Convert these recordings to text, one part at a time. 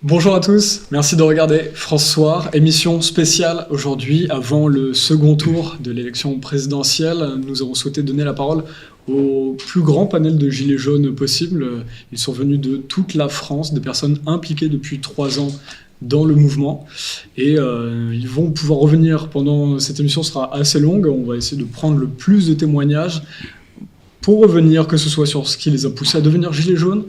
Bonjour à tous, merci de regarder France Soir, émission spéciale aujourd'hui avant le second tour de l'élection présidentielle. Nous avons souhaité donner la parole au plus grand panel de gilets jaunes possible. Ils sont venus de toute la France, des personnes impliquées depuis 3 ans dans le mouvement et ils vont pouvoir revenir pendant cette émission sera assez longue. On va essayer de prendre le plus de témoignages pour revenir, que ce soit sur ce qui les a poussés à devenir gilets jaunes,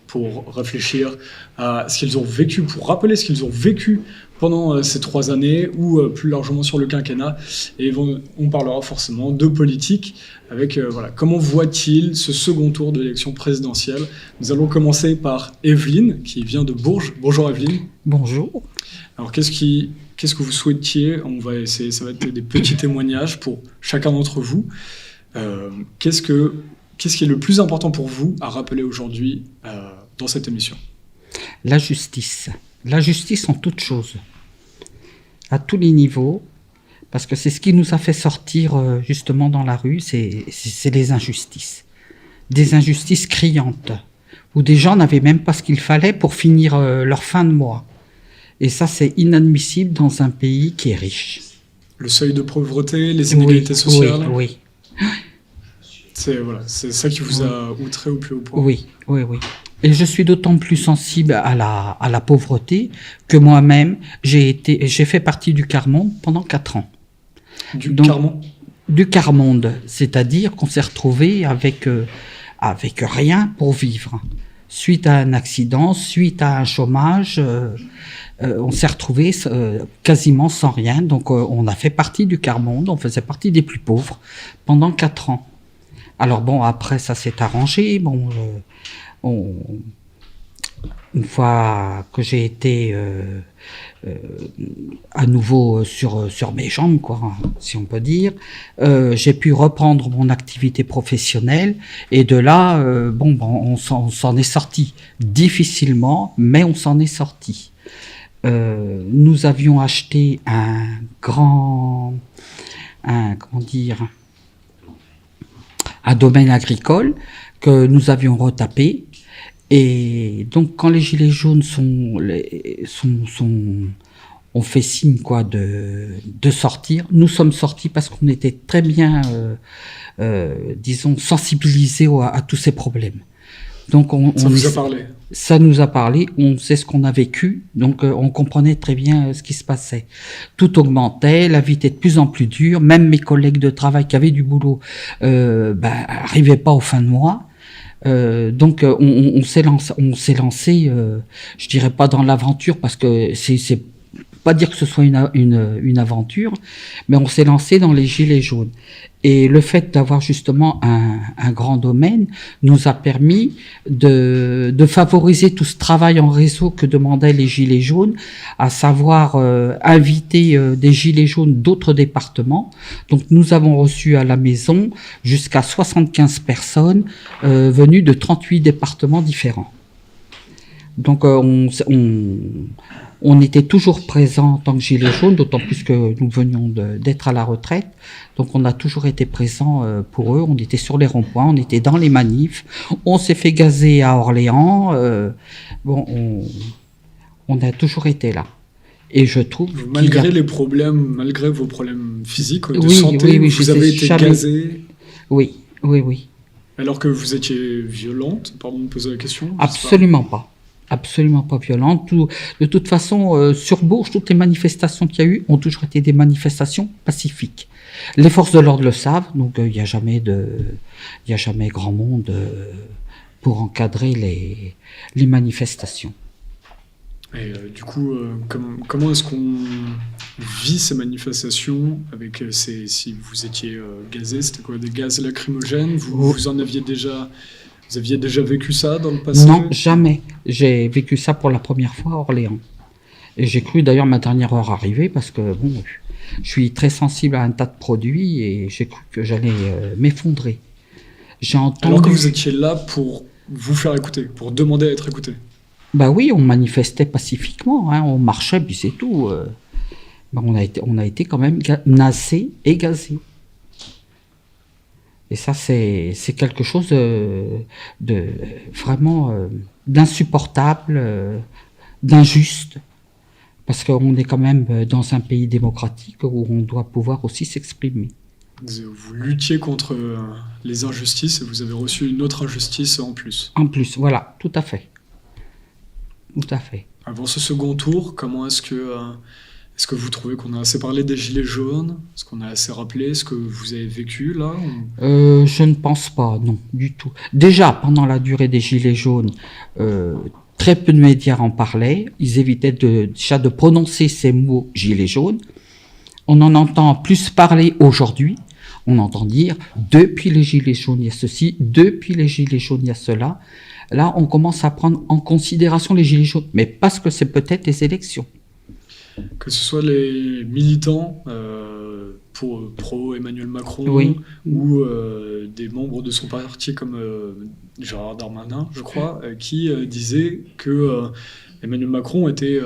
pour réfléchir à ce qu'ils ont vécu, pour rappeler ce qu'ils ont vécu pendant ces 3 années ou plus largement sur le quinquennat. Et on parlera forcément de politique avec comment voit-il ce second tour de l'élection présidentielle. Nous allons commencer par Evelyne qui vient de Bourges. Bonjour Evelyne. Bonjour. Alors qu'est-ce que vous souhaitiez? On va essayer, ça va être des petits témoignages pour chacun d'entre vous. Qu'est-ce qui est le plus important pour vous à rappeler aujourd'hui dans cette émission? La justice. La justice en toutes choses, à tous les niveaux, parce que c'est ce qui nous a fait sortir justement dans la rue, c'est les injustices. Des injustices criantes, où des gens n'avaient même pas ce qu'il fallait pour finir leur fin de mois. Et ça, c'est inadmissible dans un pays qui est riche. Le seuil de pauvreté, les inégalités sociales. Oui. C'est ça qui vous a outré au plus haut point. Oui. Et je suis d'autant plus sensible à la pauvreté que moi-même, j'ai fait partie du quart-monde pendant 4 ans. Du quart-monde, c'est-à-dire qu'on s'est retrouvé avec rien pour vivre. Suite à un accident, suite à un chômage, on s'est retrouvé quasiment sans rien. Donc on a fait partie du quart-monde, on faisait partie des plus pauvres pendant 4 ans. Alors bon, après ça s'est arrangé. Une fois que j'ai été à nouveau sur mes jambes, quoi, si on peut dire, j'ai pu reprendre mon activité professionnelle et de là, on s'en est sorti difficilement, mais on s'en est sorti. Nous avions acheté un domaine agricole que nous avions retapé. Et donc, quand les gilets jaunes ont fait signe de sortir, nous sommes sortis parce qu'on était très bien, sensibilisés à tous ces problèmes. Donc, ça vous a parlé. Ça nous a parlé, on sait ce qu'on a vécu, donc on comprenait très bien ce qui se passait. Tout augmentait, la vie était de plus en plus dure, même mes collègues de travail qui avaient du boulot arrivaient pas aux fins de mois. Donc on s'est lancé, je dirais pas dans l'aventure parce que c'est pas dire que ce soit une aventure, mais on s'est lancé dans les gilets jaunes. Et le fait d'avoir justement un grand domaine nous a permis de favoriser tout ce travail en réseau que demandaient les gilets jaunes, à savoir inviter des gilets jaunes d'autres départements. Donc nous avons reçu à la maison jusqu'à 75 personnes venues de 38 départements différents. Donc on était toujours présent en tant que gilets jaunes, d'autant plus que nous venions d'être à la retraite. Donc on a toujours été présent pour eux. On était sur les ronds-points, on était dans les manifs. On s'est fait gazer à Orléans. On a toujours été là. Et je trouve malgré vos problèmes physiques de santé, vous avez été gazé. Oui. Alors que vous étiez violente, pardon de poser la question. Absolument pas. Absolument pas violente. De toute façon, sur Bourges, toutes les manifestations qu'il y a eu ont toujours été des manifestations pacifiques. Les forces de l'ordre le savent, donc il n'y a jamais grand monde pour encadrer les manifestations. Et du coup, comment est-ce qu'on vit ces manifestations avec si vous étiez gazé, c'était quoi, des gaz lacrymogènes? Vous en aviez déjà... Vous aviez déjà vécu ça dans le passé? Non, jamais. J'ai vécu ça pour la première fois à Orléans. Et j'ai cru d'ailleurs ma dernière heure arriver parce que je suis très sensible à un tas de produits et j'ai cru que j'allais m'effondrer. Alors que vous étiez là pour vous faire écouter, pour demander à être écouté? Bah oui, on manifestait pacifiquement, on marchait puis c'est tout. On a été quand même nassés et gazés. Et ça, c'est quelque chose de vraiment d'insupportable d'injuste, parce qu'on est quand même dans un pays démocratique où on doit pouvoir aussi s'exprimer. Vous luttiez contre les injustices et vous avez reçu une autre injustice en plus. En plus, voilà, tout à fait. Tout à fait. Avant ce second tour, comment est-ce que vous trouvez qu'on a assez parlé des Gilets jaunes? Est-ce qu'on a assez rappelé ce que vous avez vécu là? Je ne pense pas, non, du tout. Déjà, pendant la durée des Gilets jaunes, très peu de médias en parlaient. Ils évitaient déjà de prononcer ces mots Gilets jaunes. On en entend plus parler aujourd'hui. On entend dire, depuis les Gilets jaunes, il y a ceci, depuis les Gilets jaunes, il y a cela. Là, on commence à prendre en considération les Gilets jaunes, mais parce que c'est peut-être les élections. Que ce soit les militants pro Emmanuel Macron, Oui. ou des membres de son parti comme Gérard Darmanin, je crois, qui disaient que Emmanuel Macron était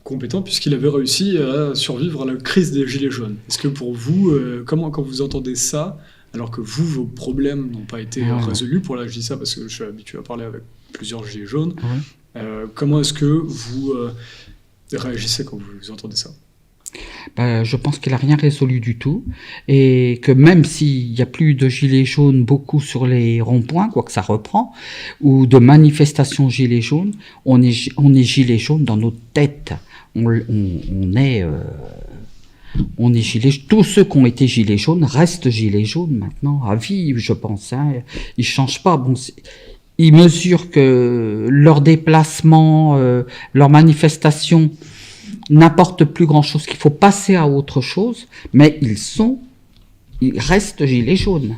compétent puisqu'il avait réussi à survivre à la crise des Gilets jaunes. Est-ce que pour vous, quand vous entendez ça, alors que vous, vos problèmes n'ont pas été résolus, pour là je dis ça parce que je suis habitué à parler avec plusieurs Gilets jaunes, comment est-ce que vous réagissez quand vous entendez ça? Je pense qu'il n'a rien résolu du tout, et que même s'il n'y a plus de gilets jaunes beaucoup sur les ronds-points, quoique ça reprend, ou de manifestations gilets jaunes, on est gilets jaunes dans nos têtes. On est gilets. Tous ceux qui ont été gilets jaunes restent gilets jaunes maintenant à vie, je pense. Ils changent pas. Bon, ils mesurent que leur déplacement, leur manifestation n'apporte plus grand-chose, qu'il faut passer à autre chose, mais ils restent gilets jaunes.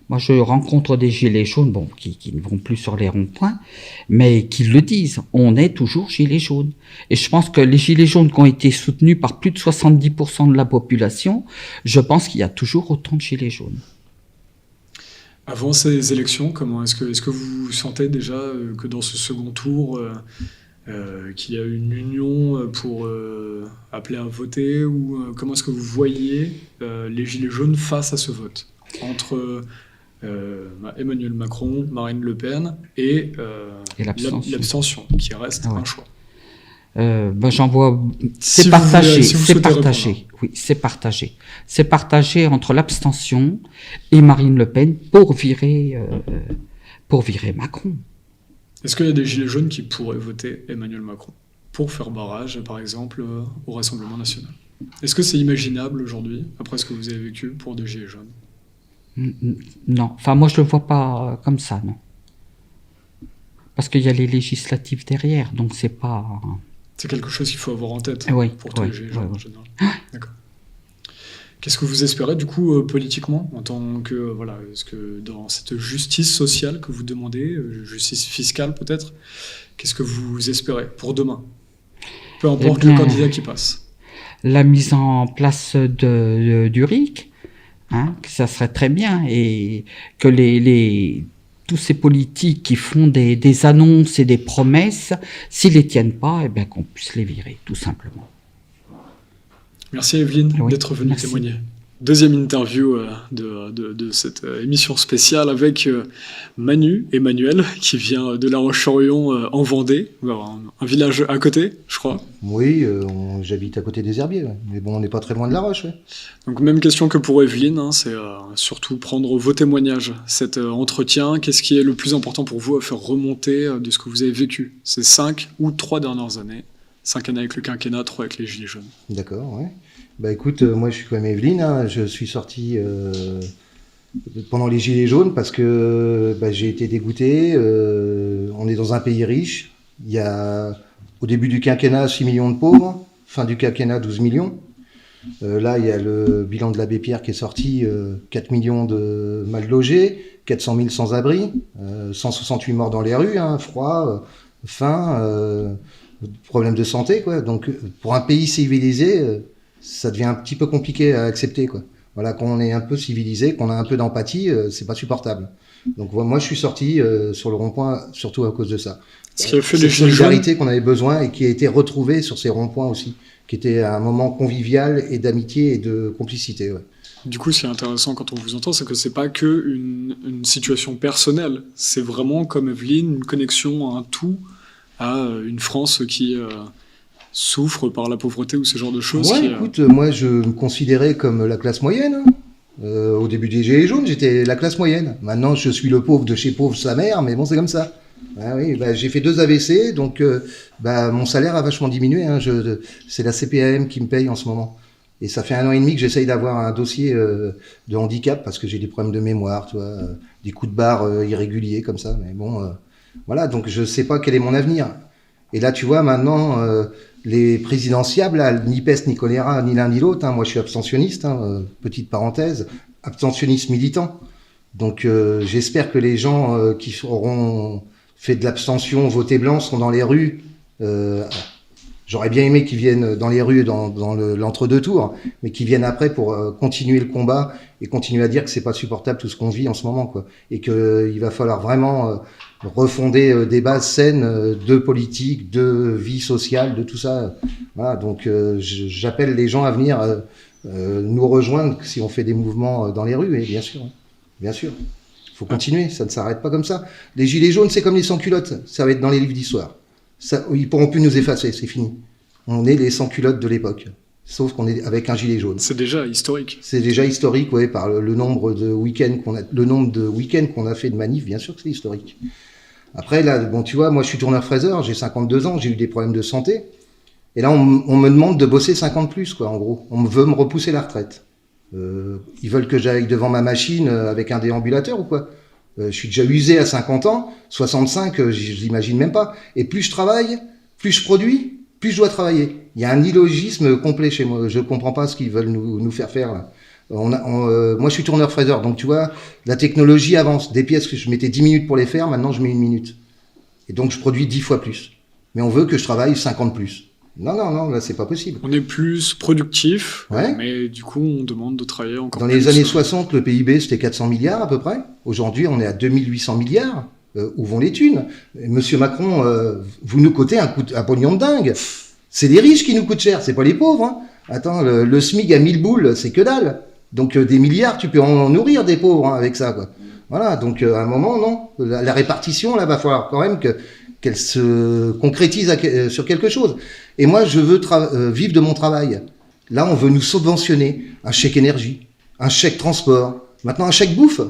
Moi, je rencontre des gilets jaunes, qui ne vont plus sur les ronds-points, mais qui le disent. On est toujours gilets jaunes. Et je pense que les gilets jaunes qui ont été soutenus par plus de 70% de la population, je pense qu'il y a toujours autant de gilets jaunes. Avant ces élections, est-ce que vous sentez déjà que dans ce second tour, qu'il y a une union pour appeler à voter, ou comment est-ce que vous voyez les Gilets jaunes face à ce vote entre Emmanuel Macron, Marine Le Pen et l'abstention, qui reste un choix? J'en vois. C'est Si partagé. vous C'est souhaitez partagé. répondre. Oui, c'est partagé. C'est partagé entre l'abstention et Marine Le Pen pour virer Macron. Est-ce qu'il y a des Gilets jaunes qui pourraient voter Emmanuel Macron pour faire barrage, par exemple, au Rassemblement national? Est-ce que c'est imaginable aujourd'hui, après ce que vous avez vécu, pour des Gilets jaunes? Non. Enfin, moi, je le vois pas comme ça, non. Parce qu'il y a les législatives derrière, donc c'est pas. C'est quelque chose qu'il faut avoir en tête pour tous les Gilets jaunes en général. D'accord. Qu'est-ce que vous espérez du coup politiquement en tant que est-ce que dans cette justice sociale que vous demandez, justice fiscale peut-être, qu'est-ce que vous espérez pour demain? Peu importe le candidat qui passe. La mise en place du RIC, ça serait très bien, et que tous ces politiques qui font des annonces et des promesses, s'ils les tiennent pas, qu'on puisse les virer, tout simplement. Merci Evelyne d'être venue témoigner. Deuxième interview de cette émission spéciale avec Emmanuel, qui vient de La Roche-sur-Yon en Vendée, un village à côté, je crois. Oui, j'habite à côté des Herbiers, mais bon, on n'est pas très loin de La Roche. Donc même question que pour Evelyne, c'est surtout prendre vos témoignages, cet entretien. Qu'est-ce qui est le plus important pour vous à faire remonter de ce que vous avez vécu ces 5 ou 3 dernières années? 5 années avec le quinquennat, 3 avec les Gilets jaunes. D'accord, ouais. Écoute, moi je suis comme Evelyne, je suis sorti pendant les Gilets jaunes parce que j'ai été dégoûté. On est dans un pays riche. Il y a au début du quinquennat 6 millions de pauvres, fin du quinquennat 12 millions. Là, il y a le bilan de l'abbé Pierre qui est sorti, 4 millions de mal logés, 400 000 sans-abri, 168 morts dans les rues, froid, faim, problème de santé, quoi. Donc, pour un pays civilisé, ça devient un petit peu compliqué à accepter, quoi. Voilà, quand on est un peu civilisé, qu'on a un peu d'empathie, c'est pas supportable. Donc, moi, je suis sorti sur le rond-point, surtout à cause de ça. Ce qui a fait cette solidarité qu'on avait besoin et qui a été retrouvée sur ces ronds-points aussi, qui était un moment convivial et d'amitié et de complicité. Ouais. Du coup, ce qui est intéressant quand on vous entend, c'est que c'est pas que une situation personnelle, c'est vraiment, comme Evelyne, une connexion à un tout, à une France qui souffre par la pauvreté ou ce genre de choses. Ouais, écoute, moi je me considérais comme la classe moyenne. Hein. Au début des Gilets jaunes, j'étais la classe moyenne. Maintenant, je suis le pauvre de chez pauvre sa mère, mais bon, c'est comme ça. Ah oui, bah, j'ai fait 2 AVC, donc bah, mon salaire a vachement diminué. Hein. C'est la CPAM qui me paye en ce moment. Et ça fait 1 an et demi que j'essaye d'avoir un dossier de handicap parce que j'ai des problèmes de mémoire, tu vois, des coups de barre irréguliers comme ça. Mais bon, voilà, donc je sais pas quel est mon avenir. Et là, tu vois, maintenant, les présidentiables, là, ni peste ni choléra, ni l'un ni l'autre. Hein. Moi, je suis abstentionniste, hein, petite parenthèse, abstentionniste militant. Donc, j'espère que les gens qui auront fait de l'abstention, voté blanc, seront dans les rues. J'aurais bien aimé qu'ils viennent dans les rues dans l'entre-deux tours, mais qu'ils viennent après pour continuer le combat et continuer à dire que c'est pas supportable tout ce qu'on vit en ce moment, quoi. Et que il va falloir vraiment refonder des bases saines de politique, de vie sociale, de tout ça. Voilà, donc j'appelle les gens à venir nous rejoindre si on fait des mouvements dans les rues, et bien sûr, hein. Bien sûr. Faut continuer, ça ne s'arrête pas comme ça. Les gilets jaunes, c'est comme les sans-culottes, ça va être dans les livres d'histoire. Ça, ils pourront plus nous effacer, c'est fini. On est les sans-culottes de l'époque, sauf qu'on est avec un gilet jaune. C'est déjà historique. C'est déjà historique, ouais, par le nombre de week-ends qu'on a fait de manifs, bien sûr que c'est historique. Après, là, bon, tu vois, moi je suis tourneur-fraiseur, j'ai 52 ans, j'ai eu des problèmes de santé, et là on me demande de bosser 50 plus, quoi, en gros. On veut me repousser la retraite. Ils veulent que j'aille devant ma machine avec un déambulateur ou quoi. Je suis déjà usé à 50 ans, 65, je l'imagine même pas. Et plus je travaille, plus je produis, plus je dois travailler. Il y a un illogisme complet chez moi. Je comprends pas ce qu'ils veulent nous faire faire là. Moi, je suis tourneur-fraiseur, donc tu vois, la technologie avance. Des pièces que je mettais 10 minutes pour les faire, maintenant je mets 1 minute. Et donc je produis 10 fois plus. Mais on veut que je travaille 50 plus. Non, là c'est pas possible. On est plus productif, ouais. Mais du coup on demande de travailler encore plus. Dans les années 60, le PIB c'était 400 milliards à peu près. Aujourd'hui on est à 2800 milliards. Où vont les thunes? Monsieur Macron, vous nous cotez un pognon de dingue. C'est les riches qui nous coûtent cher, c'est pas les pauvres. Hein. Attends, le SMIC à 1000 boules, c'est que dalle. Donc des milliards, tu peux en nourrir des pauvres hein, avec ça, quoi. Voilà, donc à un moment, non. La répartition, là, va falloir quand même qu'elle se concrétise sur quelque chose. Et moi, je veux vivre de mon travail. Là, on veut nous subventionner un chèque énergie, un chèque transport, maintenant un chèque bouffe.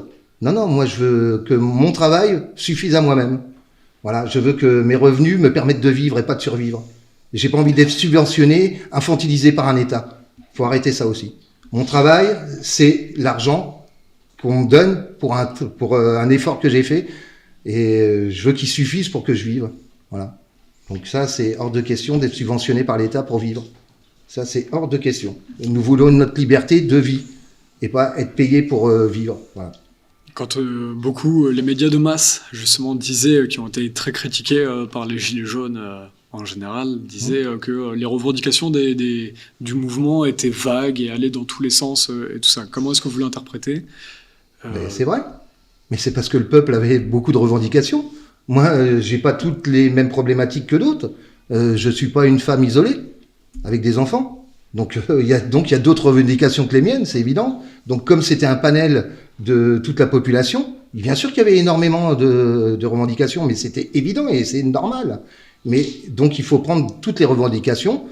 Non, moi, je veux que mon travail suffise à moi-même. Voilà, je veux que mes revenus me permettent de vivre et pas de survivre. J'ai pas envie d'être subventionné, infantilisé par un État. Faut arrêter ça aussi. Mon travail, c'est l'argent qu'on me donne pour un effort que j'ai fait. Et je veux qu'il suffise pour que je vive. Voilà. Donc ça, c'est hors de question d'être subventionné par l'État pour vivre. Ça, c'est hors de question. Nous voulons notre liberté de vie et pas être payé pour vivre. Voilà. Quand beaucoup, les médias de masse, justement, disaient, qui ont été très critiqués par les Gilets jaunes en général, disaient que les revendications du mouvement étaient vagues et allaient dans tous les sens et tout ça. Comment est-ce que vous l'interprétez C'est vrai. Mais c'est parce que le peuple avait beaucoup de revendications. Moi, j'ai pas toutes les mêmes problématiques que d'autres. Je suis pas une femme isolée avec des enfants. Donc il y a d'autres revendications que les miennes, c'est évident. Donc comme c'était un panel de toute la population, bien sûr qu'il y avait énormément de revendications, mais c'était évident et c'est normal. Mais donc il faut prendre toutes les revendications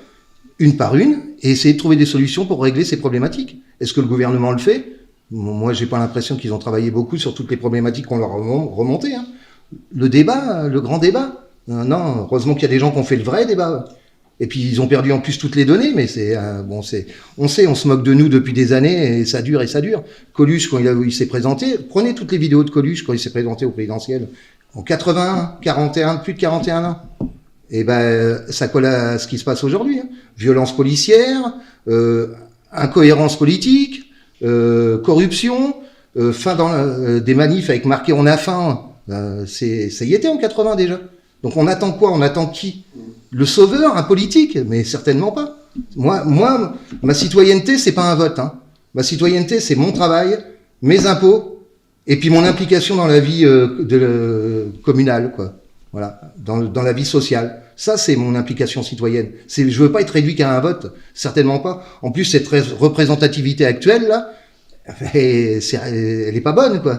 une par une et essayer de trouver des solutions pour régler ces problématiques. Est-ce que le gouvernement le fait ? Moi, j'ai pas l'impression qu'ils ont travaillé beaucoup sur toutes les problématiques qu'on leur a remontées. Hein. Le débat, le grand débat. Non, heureusement qu'il y a des gens qui ont fait le vrai débat. Et puis ils ont perdu en plus toutes les données, mais on se moque de nous depuis des années et ça dure. Coluche, quand il s'est présenté, prenez toutes les vidéos de Coluche quand il s'est présenté au présidentiel. En 81, plus de 41 ans. Et ça colle à ce qui se passe aujourd'hui. Hein. Violence policière, incohérence politique, corruption, fin dans des manifs avec marqué on a faim. Ça y était en 80 déjà. Donc on attend quoi? On attend qui? Le sauveur, un politique? Mais certainement pas. Moi, ma citoyenneté, c'est pas un vote. Hein. Ma citoyenneté, c'est mon travail, mes impôts, et puis mon implication dans la vie communale, quoi. Voilà, dans la vie sociale. Ça, c'est mon implication citoyenne. Je veux pas être réduit qu'à un vote, certainement pas. En plus, cette représentativité actuelle là, elle est pas bonne, quoi.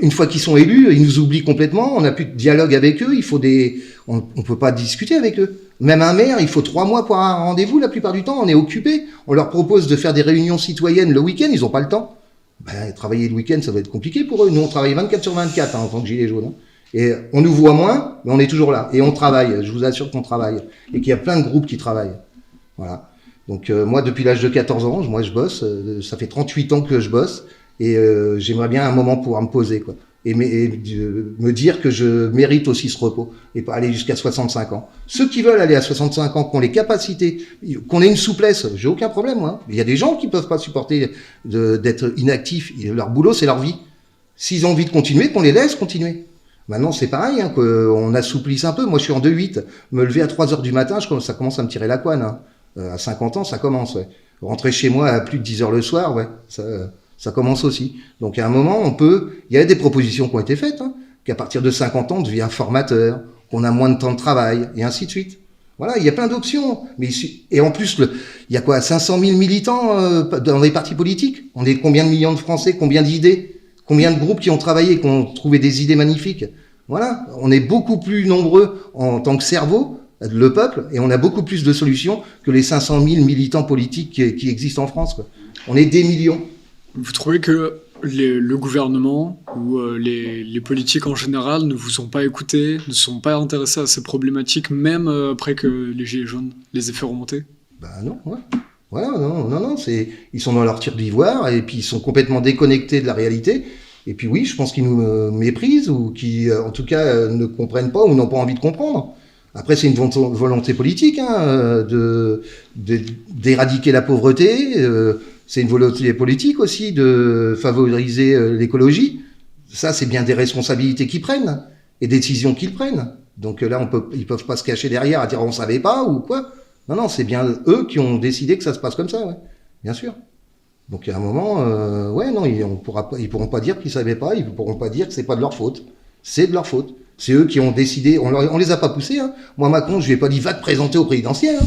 Une fois qu'ils sont élus, ils nous oublient complètement. On n'a plus de dialogue avec eux. On peut pas discuter avec eux. Même un maire, il faut 3 mois pour un rendez-vous. La plupart du temps, on est occupé. On leur propose de faire des réunions citoyennes le week-end. Ils ont pas le temps. Ben, travailler le week-end, ça va être compliqué pour eux. Nous, on travaille 24/24 en tant que gilets jaunes. Et on nous voit moins, mais on est toujours là. Et on travaille. Je vous assure qu'on travaille. Et qu'il y a plein de groupes qui travaillent. Voilà. Donc moi, depuis l'âge de 14 ans, moi je bosse. Ça fait 38 ans que je bosse. Et j'aimerais bien un moment pouvoir me poser, quoi. Et me dire que je mérite aussi ce repos. Et pas aller jusqu'à 65 ans. Ceux qui veulent aller à 65 ans, qui ont les capacités, qu'on ait une souplesse, j'ai aucun problème, moi. Il y a des gens qui peuvent pas supporter d'être inactifs. Leur boulot, c'est leur vie. S'ils ont envie de continuer, qu'on les laisse continuer. Maintenant, c'est pareil, hein, qu'on assouplisse un peu. Moi, je suis en 2-8. Me lever à 3 heures du matin, ça commence à me tirer la couenne, hein. À 50 ans, ça commence, ouais. Rentrer chez moi à plus de 10 heures le soir, ouais, ça commence aussi. Donc, à un moment, il y a des propositions qui ont été faites, hein, qu'à partir de 50 ans, on devient formateur, qu'on a moins de temps de travail, et ainsi de suite. Voilà, il y a plein d'options. Et en plus, il y a quoi, 500 000 militants dans les partis politiques? On est combien de millions de Français, combien d'idées? Combien de groupes qui ont travaillé, qui ont trouvé des idées magnifiques? Voilà, on est beaucoup plus nombreux en tant que cerveau, le peuple, et on a beaucoup plus de solutions que les 500 000 militants politiques qui existent en France, quoi. On est des millions. Vous trouvez que le gouvernement ou les politiques en général ne vous ont pas écouté, ne sont pas intéressés à ces problématiques, même après que les Gilets jaunes les aient fait remonter? Bah non, ouais. Voilà, non, ils sont dans leur tir d'ivoire, et puis ils sont complètement déconnectés de la réalité. Et puis oui, je pense qu'ils nous méprisent, ou qui, en tout cas, ne comprennent pas, ou n'ont pas envie de comprendre. Après, c'est une volonté politique, hein, d'éradiquer la pauvreté. C'est une volonté politique aussi de favoriser l'écologie. Ça, c'est bien des responsabilités qu'ils prennent et des décisions qu'ils prennent. Donc là, ils peuvent pas se cacher derrière à dire on savait pas ou quoi. Non, c'est bien eux qui ont décidé que ça se passe comme ça, ouais, bien sûr. Donc à un moment, ouais, non, ils pourront pas dire qu'ils savaient pas, ils pourront pas dire que c'est pas de leur faute. C'est de leur faute. C'est eux qui ont décidé. On les a pas poussés, hein. Moi, Macron, je lui ai pas dit va te présenter au présidentiel, hein.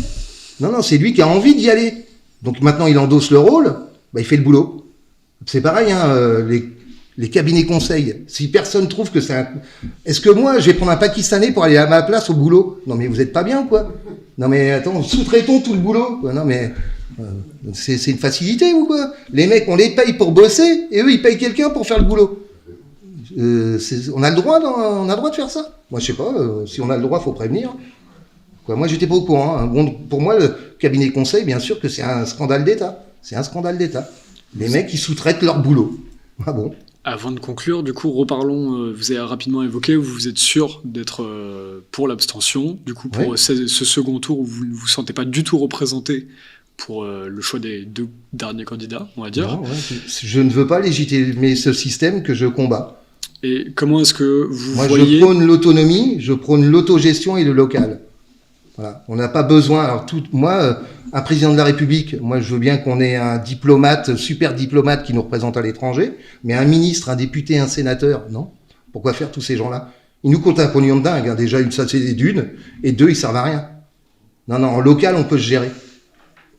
Non, c'est lui qui a envie d'y aller. Donc maintenant, il endosse le rôle, bah, il fait le boulot. C'est pareil, hein, les cabinets conseils. Si personne trouve que c'est Est-ce que moi, je vais prendre un Pakistanais pour aller à ma place au boulot? Non, mais vous êtes pas bien, quoi. Non, mais attends, sous-traitons tout le boulot, quoi. Non, mais c'est une facilité, ou quoi? Les mecs, on les paye pour bosser, et eux, ils payent quelqu'un pour faire le boulot. On a le droit de faire ça? Moi, je sais pas. Si on a le droit, faut prévenir. Quoi, moi, j'étais pas au courant, hein. Bon, pour moi, le cabinet conseil, bien sûr que c'est un scandale d'État. C'est un scandale d'État. Les mecs, ils sous-traitent leur boulot. Ah bon? Avant de conclure, du coup, reparlons, vous avez rapidement évoqué, vous êtes sûr d'être pour l'abstention, du coup, pour ce second tour où vous ne vous sentez pas du tout représenté pour le choix des 2 derniers candidats, on va dire. Non, ouais, je ne veux pas légitimer ce système que je combats. Et comment est-ce que vous voyez... Moi, je prône l'autonomie, je prône l'autogestion et le local. Voilà. On n'a pas besoin... Alors, moi, un président de la République, moi, je veux bien qu'on ait un diplomate, super diplomate qui nous représente à l'étranger, mais un ministre, un député, un sénateur, non. Pourquoi faire tous ces gens-là? Ils nous comptent un pognon de dingue, hein. Déjà, ça, c'est d'une, et 2, ils servent à rien. Non, en local, on peut se gérer.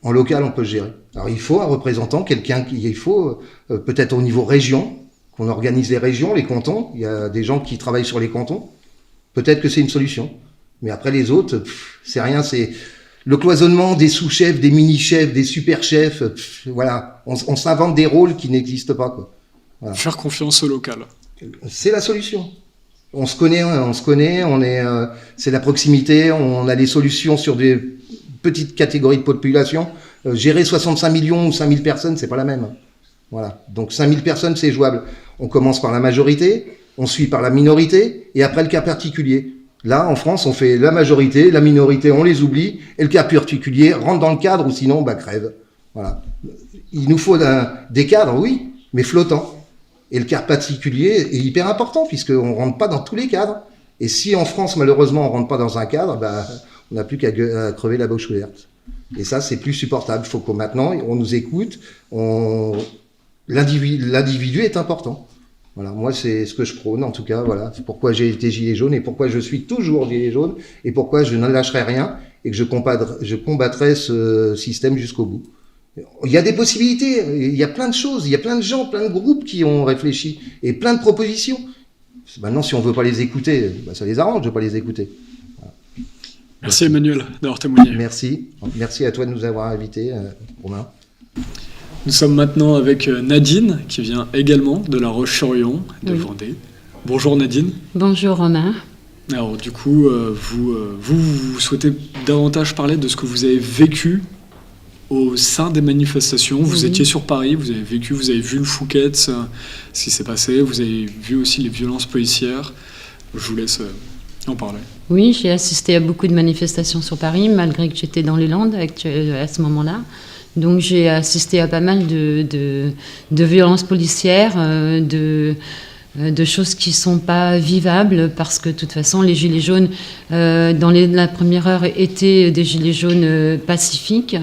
En local, on peut se gérer. Alors, il faut un représentant, il faut peut-être au niveau région, qu'on organise les régions, les cantons. Il y a des gens qui travaillent sur les cantons. Peut-être que c'est une solution. Mais après, les autres, c'est rien, c'est le cloisonnement des sous-chefs, des mini-chefs, des super-chefs. Voilà. On s'invente des rôles qui n'existent pas, quoi. Voilà. Faire confiance au local. C'est la solution. On se connaît, c'est la proximité, on a des solutions sur des petites catégories de population. Gérer 65 millions ou 5000 personnes, c'est pas la même. Voilà. Donc 5000 personnes, c'est jouable. On commence par la majorité, on suit par la minorité, et après le cas particulier. Là, en France, on fait la majorité, la minorité, on les oublie, et le cas particulier rentre dans le cadre, ou sinon, crève. Voilà. Il nous faut des cadres, oui, mais flottants. Et le cas particulier est hyper important, puisqu'on rentre pas dans tous les cadres. Et si en France, malheureusement, on rentre pas dans un cadre, on n'a plus qu'à crever la bouche ouverte. Et ça, c'est plus supportable. Il faut qu'on maintenant, on nous écoute. L'individu est important. Voilà, moi, c'est ce que je prône, en tout cas. Voilà, c'est pourquoi j'ai été gilet jaune et pourquoi je suis toujours gilet jaune et pourquoi je ne lâcherai rien et que je combattrai ce système jusqu'au bout. Il y a des possibilités, il y a plein de choses, il y a plein de gens, plein de groupes qui ont réfléchi et plein de propositions. Maintenant, si on veut pas les écouter, ça les arrange de pas les écouter. Voilà. Merci Emmanuel d'avoir témoigné. Merci. Merci à toi de nous avoir invités, Romain. Nous sommes maintenant avec Nadine, qui vient également de La Roche-sur-Yon, de Vendée. Bonjour Nadine. Bonjour Romain. Alors du coup, vous souhaitez davantage parler de ce que vous avez vécu au sein des manifestations. Vous étiez sur Paris, vous avez vu le Fouquet, ce qui s'est passé, vous avez vu aussi les violences policières. Je vous laisse en parler. Oui, j'ai assisté à beaucoup de manifestations sur Paris, malgré que j'étais dans les Landes à ce moment-là. Donc j'ai assisté à pas mal de violences policières, de choses qui ne sont pas vivables, parce que de toute façon, les Gilets jaunes, dans la première heure, étaient des Gilets jaunes pacifiques,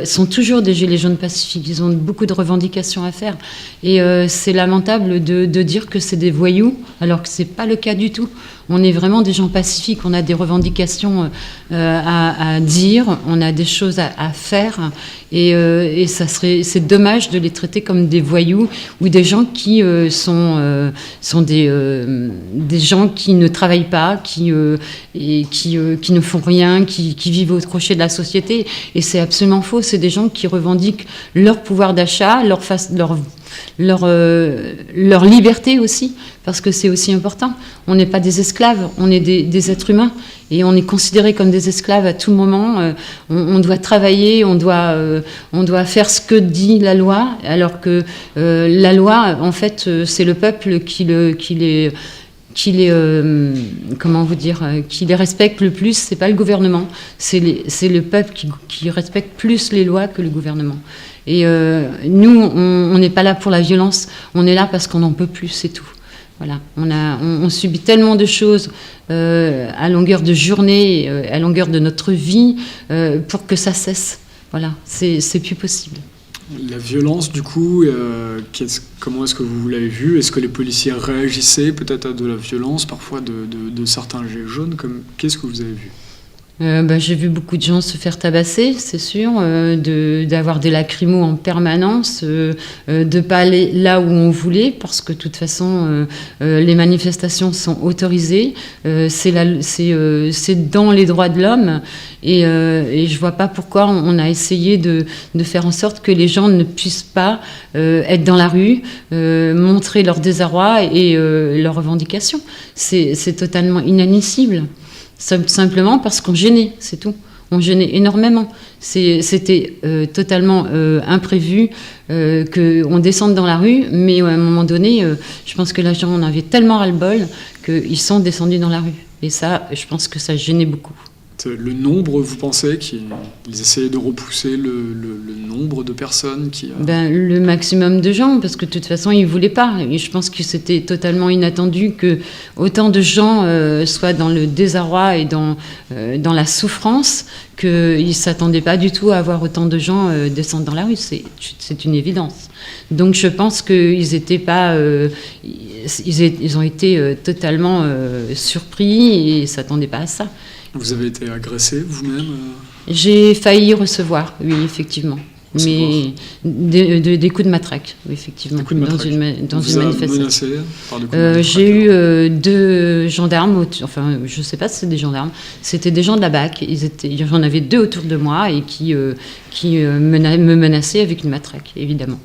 sont toujours des Gilets jaunes pacifiques. Ils ont beaucoup de revendications à faire. Et c'est lamentable de dire que c'est des voyous, alors que ce n'est pas le cas du tout. On est vraiment des gens pacifiques, on a des revendications à dire, on a des choses à faire, et c'est dommage de les traiter comme des voyous ou des gens qui sont des gens qui ne travaillent pas, qui ne font rien, qui vivent au crochet de la société. Et c'est absolument faux, c'est des gens qui revendiquent leur pouvoir d'achat, leur liberté aussi, parce que c'est aussi important. On n'est pas des esclaves, on est des êtres humains, et on est considérés comme des esclaves à tout moment. On doit travailler, on doit faire ce que dit la loi, alors que la loi, en fait, c'est le peuple qui les respecte le plus. C'est pas le gouvernement, c'est le peuple qui respecte plus les lois que le gouvernement. Et nous, on n'est pas là pour la violence, on est là parce qu'on n'en peut plus, c'est tout. Voilà, on subit tellement de choses à longueur de journée, à longueur de notre vie, pour que ça cesse. Voilà, c'est plus possible. La violence, du coup, comment est-ce que vous l'avez vu? Est-ce que les policiers réagissaient peut-être à de la violence, parfois de certains gilets jaunes? Qu'est-ce que vous avez vu? J'ai vu beaucoup de gens se faire tabasser, c'est sûr, d'avoir des lacrymos en permanence, de pas aller là où on voulait, parce que de toute façon, les manifestations sont autorisées, c'est dans les droits de l'homme, et je vois pas pourquoi on a essayé de faire en sorte que les gens ne puissent pas être dans la rue, montrer leur désarroi et leurs revendications. C'est totalement inadmissible. Simplement parce qu'on gênait, c'est tout. On gênait énormément. C'était totalement imprévu qu'on descende dans la rue, mais à un moment donné, je pense que les gens en avaient tellement ras-le-bol qu'ils sont descendus dans la rue. Et ça, je pense que ça gênait beaucoup. Le nombre, vous pensez qu'ils essayaient de repousser le nombre de personnes qui... Le maximum de gens, parce que de toute façon, ils ne voulaient pas. Et je pense que c'était totalement inattendu que autant de gens soient dans le désarroi et dans la souffrance, qu'ils ne s'attendaient pas du tout à avoir autant de gens descendre dans la rue. C'est une évidence. Donc je pense qu'ils n'étaient pas... ils ont été totalement surpris et ne s'attendaient pas à ça. Vous avez été agressé vous-même? J'ai failli recevoir, oui, effectivement. Mais des coups de matraque, oui, effectivement. Des coups de matraque. Dans une manifestation. Menacé par des coups de matraque? J'ai eu 2 gendarmes, enfin, je ne sais pas si c'est des gendarmes, c'était des gens de la BAC. J'en avais 2 autour de moi et qui me menaçaient avec une matraque, évidemment.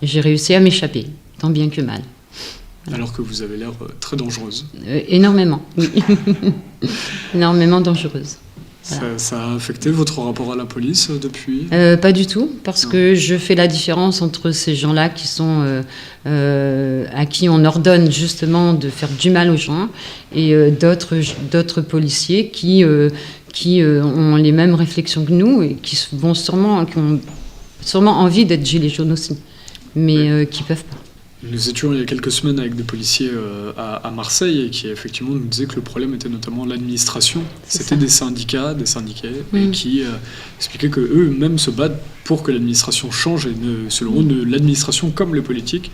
J'ai réussi à m'échapper, tant bien que mal. Alors que vous avez l'air très dangereuse. Énormément, oui. Énormément dangereuse. Voilà. Ça a affecté votre rapport à la police depuis? Pas du tout, parce que je fais la différence entre ces gens-là qui sont à qui on ordonne justement de faire du mal aux gens et d'autres policiers qui ont les mêmes réflexions que nous et qui ont sûrement envie d'être gilets jaunes aussi, mais qui peuvent pas. Nous étions il y a quelques semaines avec des policiers à Marseille et qui effectivement nous disaient que le problème était notamment l'administration. C'était des syndiqués, et qui expliquaient qu'eux-mêmes se battent pour que l'administration change. Et selon eux, l'administration comme les politiques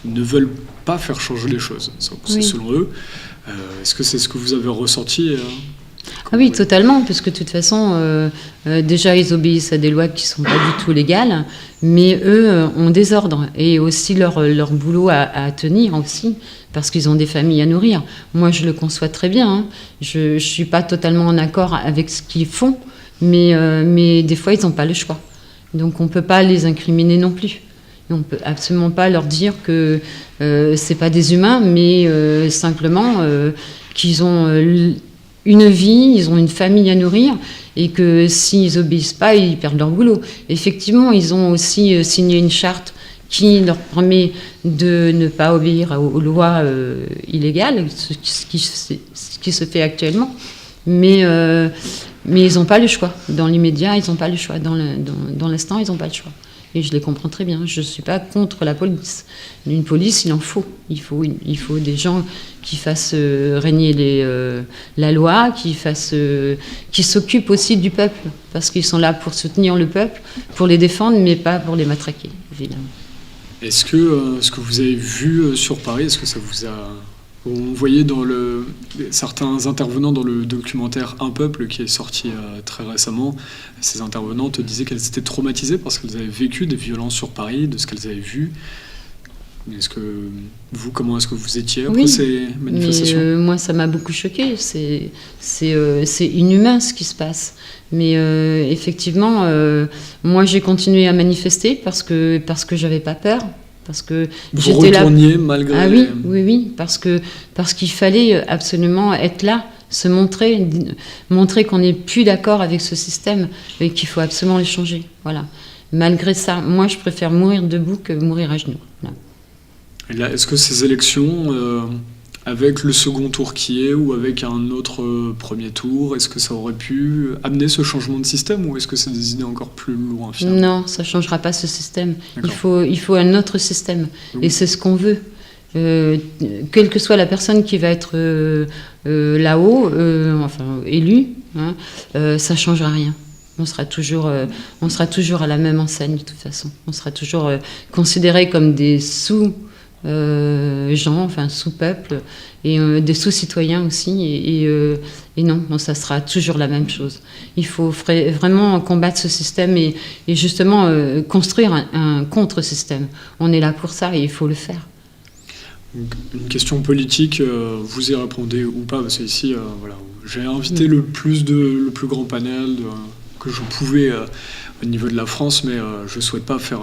ne veulent pas faire changer les choses. C'est selon eux. Est-ce que c'est ce que vous avez ressenti Ah oui, totalement, parce que de toute façon, déjà, ils obéissent à des lois qui ne sont pas du tout légales, mais eux ont des ordres et aussi leur boulot à tenir aussi, parce qu'ils ont des familles à nourrir. Moi, je le conçois très bien. Hein. Je ne suis pas totalement en accord avec ce qu'ils font, mais des fois, ils n'ont pas le choix. Donc, on ne peut pas les incriminer non plus. On ne peut absolument pas leur dire que ce n'est pas des humains, mais simplement qu'ils ont une vie, ils ont une famille à nourrir et que s'ils obéissent pas, ils perdent leur boulot. Effectivement, ils ont aussi signé une charte qui leur permet de ne pas obéir aux lois illégales, ce qui se fait actuellement. Mais ils n'ont pas le choix. Dans l'immédiat, ils n'ont pas le choix. Dans l'instant, ils n'ont pas le choix. Et je les comprends très bien. Je ne suis pas contre la police. Une police, il en faut. Il faut des gens qui fassent régner la loi, qui s'occupent aussi du peuple, parce qu'ils sont là pour soutenir le peuple, pour les défendre, mais pas pour les matraquer, évidemment. Est-ce que ce que vous avez vu sur Paris, est-ce que ça vous a... On voyait certains intervenants dans le documentaire Un Peuple qui est sorti très récemment. Ces intervenantes disaient qu'elles étaient traumatisées parce qu'elles avaient vécu des violences sur Paris, de ce qu'elles avaient vu. Comment est-ce que vous étiez après ces manifestations ? Mais, moi, ça m'a beaucoup choquée. C'est inhumain ce qui se passe. Mais effectivement, moi, j'ai continué à manifester parce que j'avais pas peur. Parce que vous retourniez malgré... Ah oui, parce qu'il fallait absolument être là, se montrer qu'on n'est plus d'accord avec ce système et qu'il faut absolument le changer. Voilà. Malgré ça, moi, je préfère mourir debout que mourir à genoux. Voilà. Et là, est-ce que ces élections, avec le second tour qui est, ou avec un autre premier tour, est-ce que ça aurait pu amener ce changement de système, ou est-ce que c'est des idées encore plus loin finalement ? Non, ça ne changera pas ce système. Il faut un autre système. Et c'est ce qu'on veut. Quelle que soit la personne qui va être là-haut, élue, hein, ça ne changera rien. On sera toujours à la même enseigne de toute façon. On sera toujours considérés comme des sous-peuple et des sous-citoyens aussi. Et non, ça sera toujours la même chose. Il faut vraiment combattre ce système et justement construire un contre-système. On est là pour ça et il faut le faire. Une question politique, vous y répondez ou pas, parce que ici, j'ai invité le plus grand panel que je pouvais au niveau de la France, mais je ne souhaite pas faire...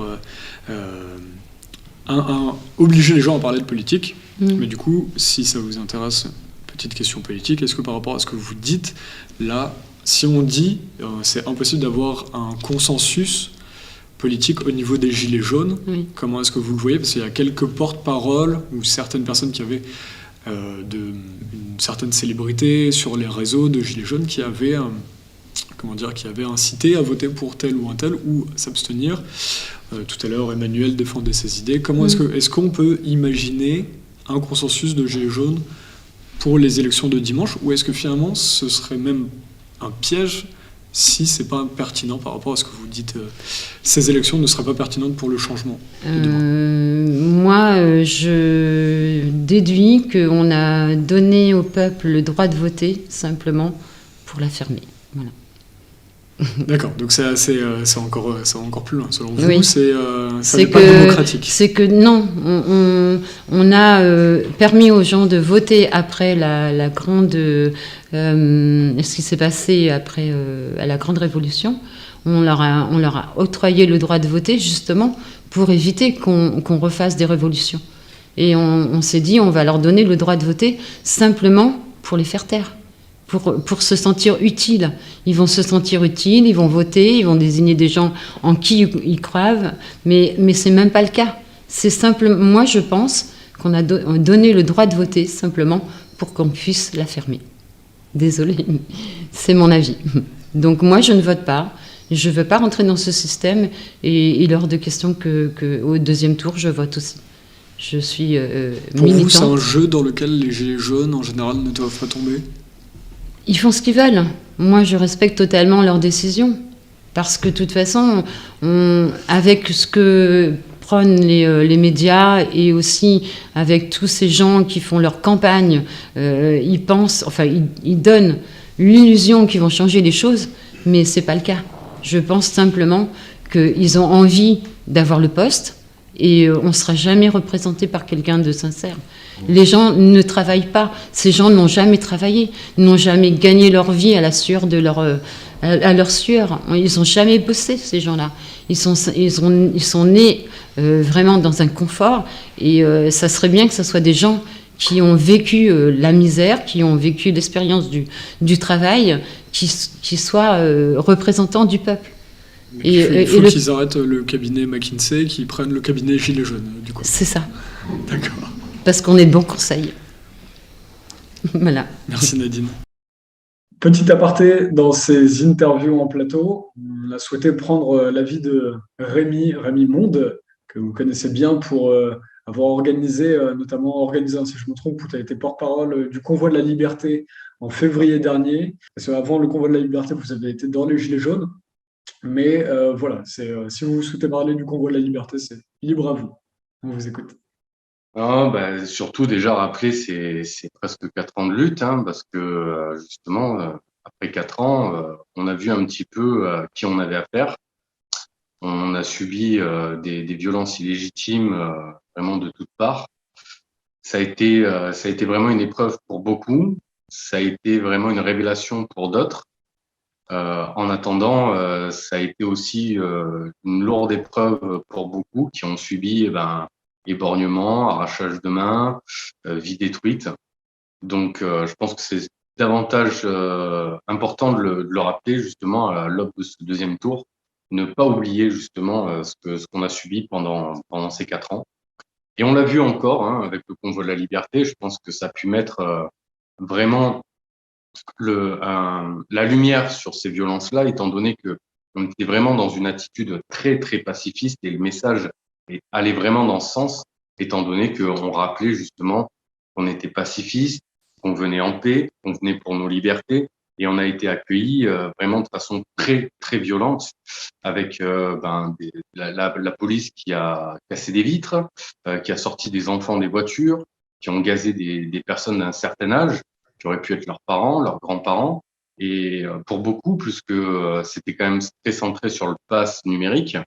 obliger les gens à parler de politique, mais du coup, si ça vous intéresse, petite question politique, est-ce que par rapport à ce que vous dites, là, si on dit c'est impossible d'avoir un consensus politique au niveau des Gilets jaunes, comment est-ce que vous le voyez ? Parce qu'il y a quelques porte-paroles ou certaines personnes qui avaient une certaine célébrité sur les réseaux de Gilets jaunes qui avaient... qui avait incité à voter pour tel ou un tel ou à s'abstenir. Tout à l'heure, Emmanuel défendait ses idées. Est-ce qu'on peut imaginer un consensus de Gilets jaunes pour les élections de dimanche, ou est-ce que finalement ce serait même un piège si c'est pas pertinent par rapport à ce que vous dites, ces élections ne seraient pas pertinentes pour le changement de demain ? Moi, je déduis qu'on a donné au peuple le droit de voter simplement pour la fermer. Voilà. D'accord, donc c'est encore plus loin. Selon vous, oui. ça n'est pas démocratique. C'est que non, on a permis aux gens de voter après la grande... ce qui s'est passé après à la Grande Révolution. On leur a octroyé le droit de voter justement pour éviter qu'on refasse des révolutions. Et on s'est dit, on va leur donner le droit de voter simplement pour les faire taire. Pour se sentir utiles. Ils vont se sentir utiles, ils vont voter, ils vont désigner des gens en qui ils croient, mais c'est même pas le cas. C'est simplement, moi je pense qu'on a donné le droit de voter simplement pour qu'on puisse la fermer. Désolée, c'est mon avis. Donc moi je ne vote pas, je veux pas rentrer dans ce système et il est hors de question que au deuxième tour je vote aussi. Je suis Pour militante. vous, c'est un jeu dans lequel les gilets jaunes en général ne doivent pas tomber ? Ils font ce qu'ils veulent. Moi, je respecte totalement leurs décisions. Parce que, de toute façon, avec ce que prônent les médias et aussi avec tous ces gens qui font leur campagne, ils pensent, ils donnent l'illusion qu'ils vont changer les choses, mais c'est pas le cas. Je pense simplement qu'ils ont envie d'avoir le poste et on ne sera jamais représenté par quelqu'un de sincère. Les gens ne travaillent pas. Ces gens n'ont jamais travaillé, n'ont jamais gagné leur vie à la sueur de à leur sueur. Ils n'ont jamais bossé, ces gens-là. Ils sont nés vraiment dans un confort et ça serait bien que ce soit des gens qui ont vécu la misère, qui ont vécu l'expérience du travail, qui soient représentants du peuple. Il faut qu'ils arrêtent le cabinet McKinsey, qu'ils prennent le cabinet Gilets jaunes, du coup. C'est ça. D'accord. Parce qu'on est de bons conseils. Voilà. Merci Nadine. Petit aparté, dans ces interviews en plateau, on a souhaité prendre l'avis de Rémi Monde, que vous connaissez bien pour avoir organisé, si je me trompe, où tu as été porte-parole du Convoi de la Liberté en février dernier. Parce qu'avant le Convoi de la Liberté, vous avez été dans les Gilets jaunes. Mais voilà, si vous souhaitez parler du Convoi de la Liberté, c'est libre à vous. On vous écoute. Ah, surtout déjà rappeler c'est presque 4 ans de lutte, hein, parce que justement après 4 ans, on a vu un petit peu qui on avait affaire. On a subi des violences illégitimes vraiment de toutes parts. Ça a été vraiment une épreuve pour beaucoup. Ça a été vraiment une révélation pour d'autres. En attendant, ça a été aussi une lourde épreuve pour beaucoup qui ont subi éborgnement, arrachage de mains, vie détruite. Donc, je pense que c'est davantage important de le rappeler justement à l'aube de ce deuxième tour, ne pas oublier justement ce qu'on a subi pendant ces 4 ans. Et on l'a vu encore hein, avec le Convoi de la Liberté. Je pense que ça a pu mettre vraiment la lumière sur ces violences-là, étant donné que on était vraiment dans une attitude très très pacifiste et le message allait vraiment dans ce sens, étant donné qu'on rappelait justement qu'on était pacifiste, qu'on venait en paix, qu'on venait pour nos libertés, et on a été accueillis vraiment de façon très très violente, avec la police qui a cassé des vitres, qui a sorti des enfants des voitures, qui ont gazé des personnes d'un certain âge, qui auraient pu être leurs parents, leurs grands-parents. Et pour beaucoup, puisque c'était quand même très centré sur le pass numérique,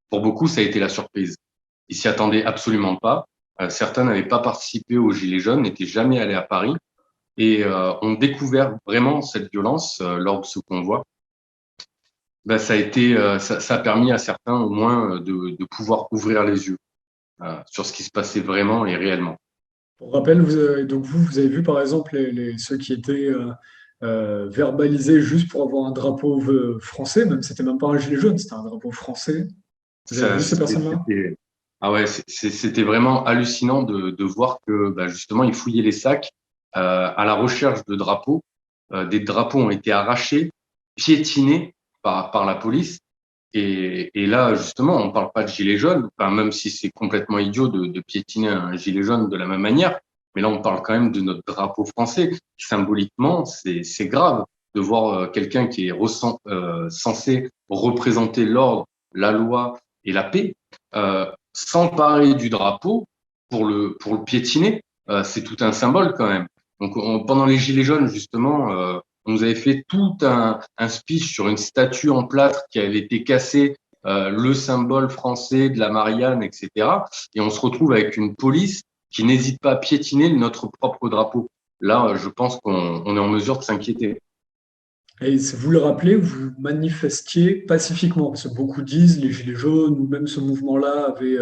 pour beaucoup, ça a été la surprise. Ils s'y attendaient absolument pas. Certains n'avaient pas participé aux Gilets jaunes, n'étaient jamais allés à Paris et ont découvert vraiment cette violence lors de ce convoi. Ça a permis à certains au moins de pouvoir ouvrir les yeux sur ce qui se passait vraiment et réellement. Pour rappel, vous avez vu par exemple ceux qui étaient verbalisés juste pour avoir un drapeau français, même c'était même pas un gilet jaune, c'était un drapeau français. Vous avez vu ces personnes-là? Ah ouais, c'était vraiment hallucinant de voir que justement ils fouillaient les sacs à la recherche de drapeaux. Des drapeaux ont été arrachés, piétinés par la police. Et là, justement, on parle pas de gilet jaune, même si c'est complètement idiot de piétiner un gilet jaune de la même manière. Mais là, on parle quand même de notre drapeau français. Symboliquement, c'est grave de voir quelqu'un qui est censé représenter l'ordre, la loi et la paix, s'emparer du drapeau pour le piétiner. C'est tout un symbole quand même. Donc, pendant les gilets jaunes, justement, on nous avait fait tout un speech sur une statue en plâtre qui avait été cassée, le symbole français de la Marianne, etc. Et on se retrouve avec une police qui n'hésite pas à piétiner notre propre drapeau. Là, je pense qu'on est en mesure de s'inquiéter. Et vous le rappelez, vous manifestiez pacifiquement, parce que beaucoup disent les Gilets jaunes, ou même ce mouvement-là avait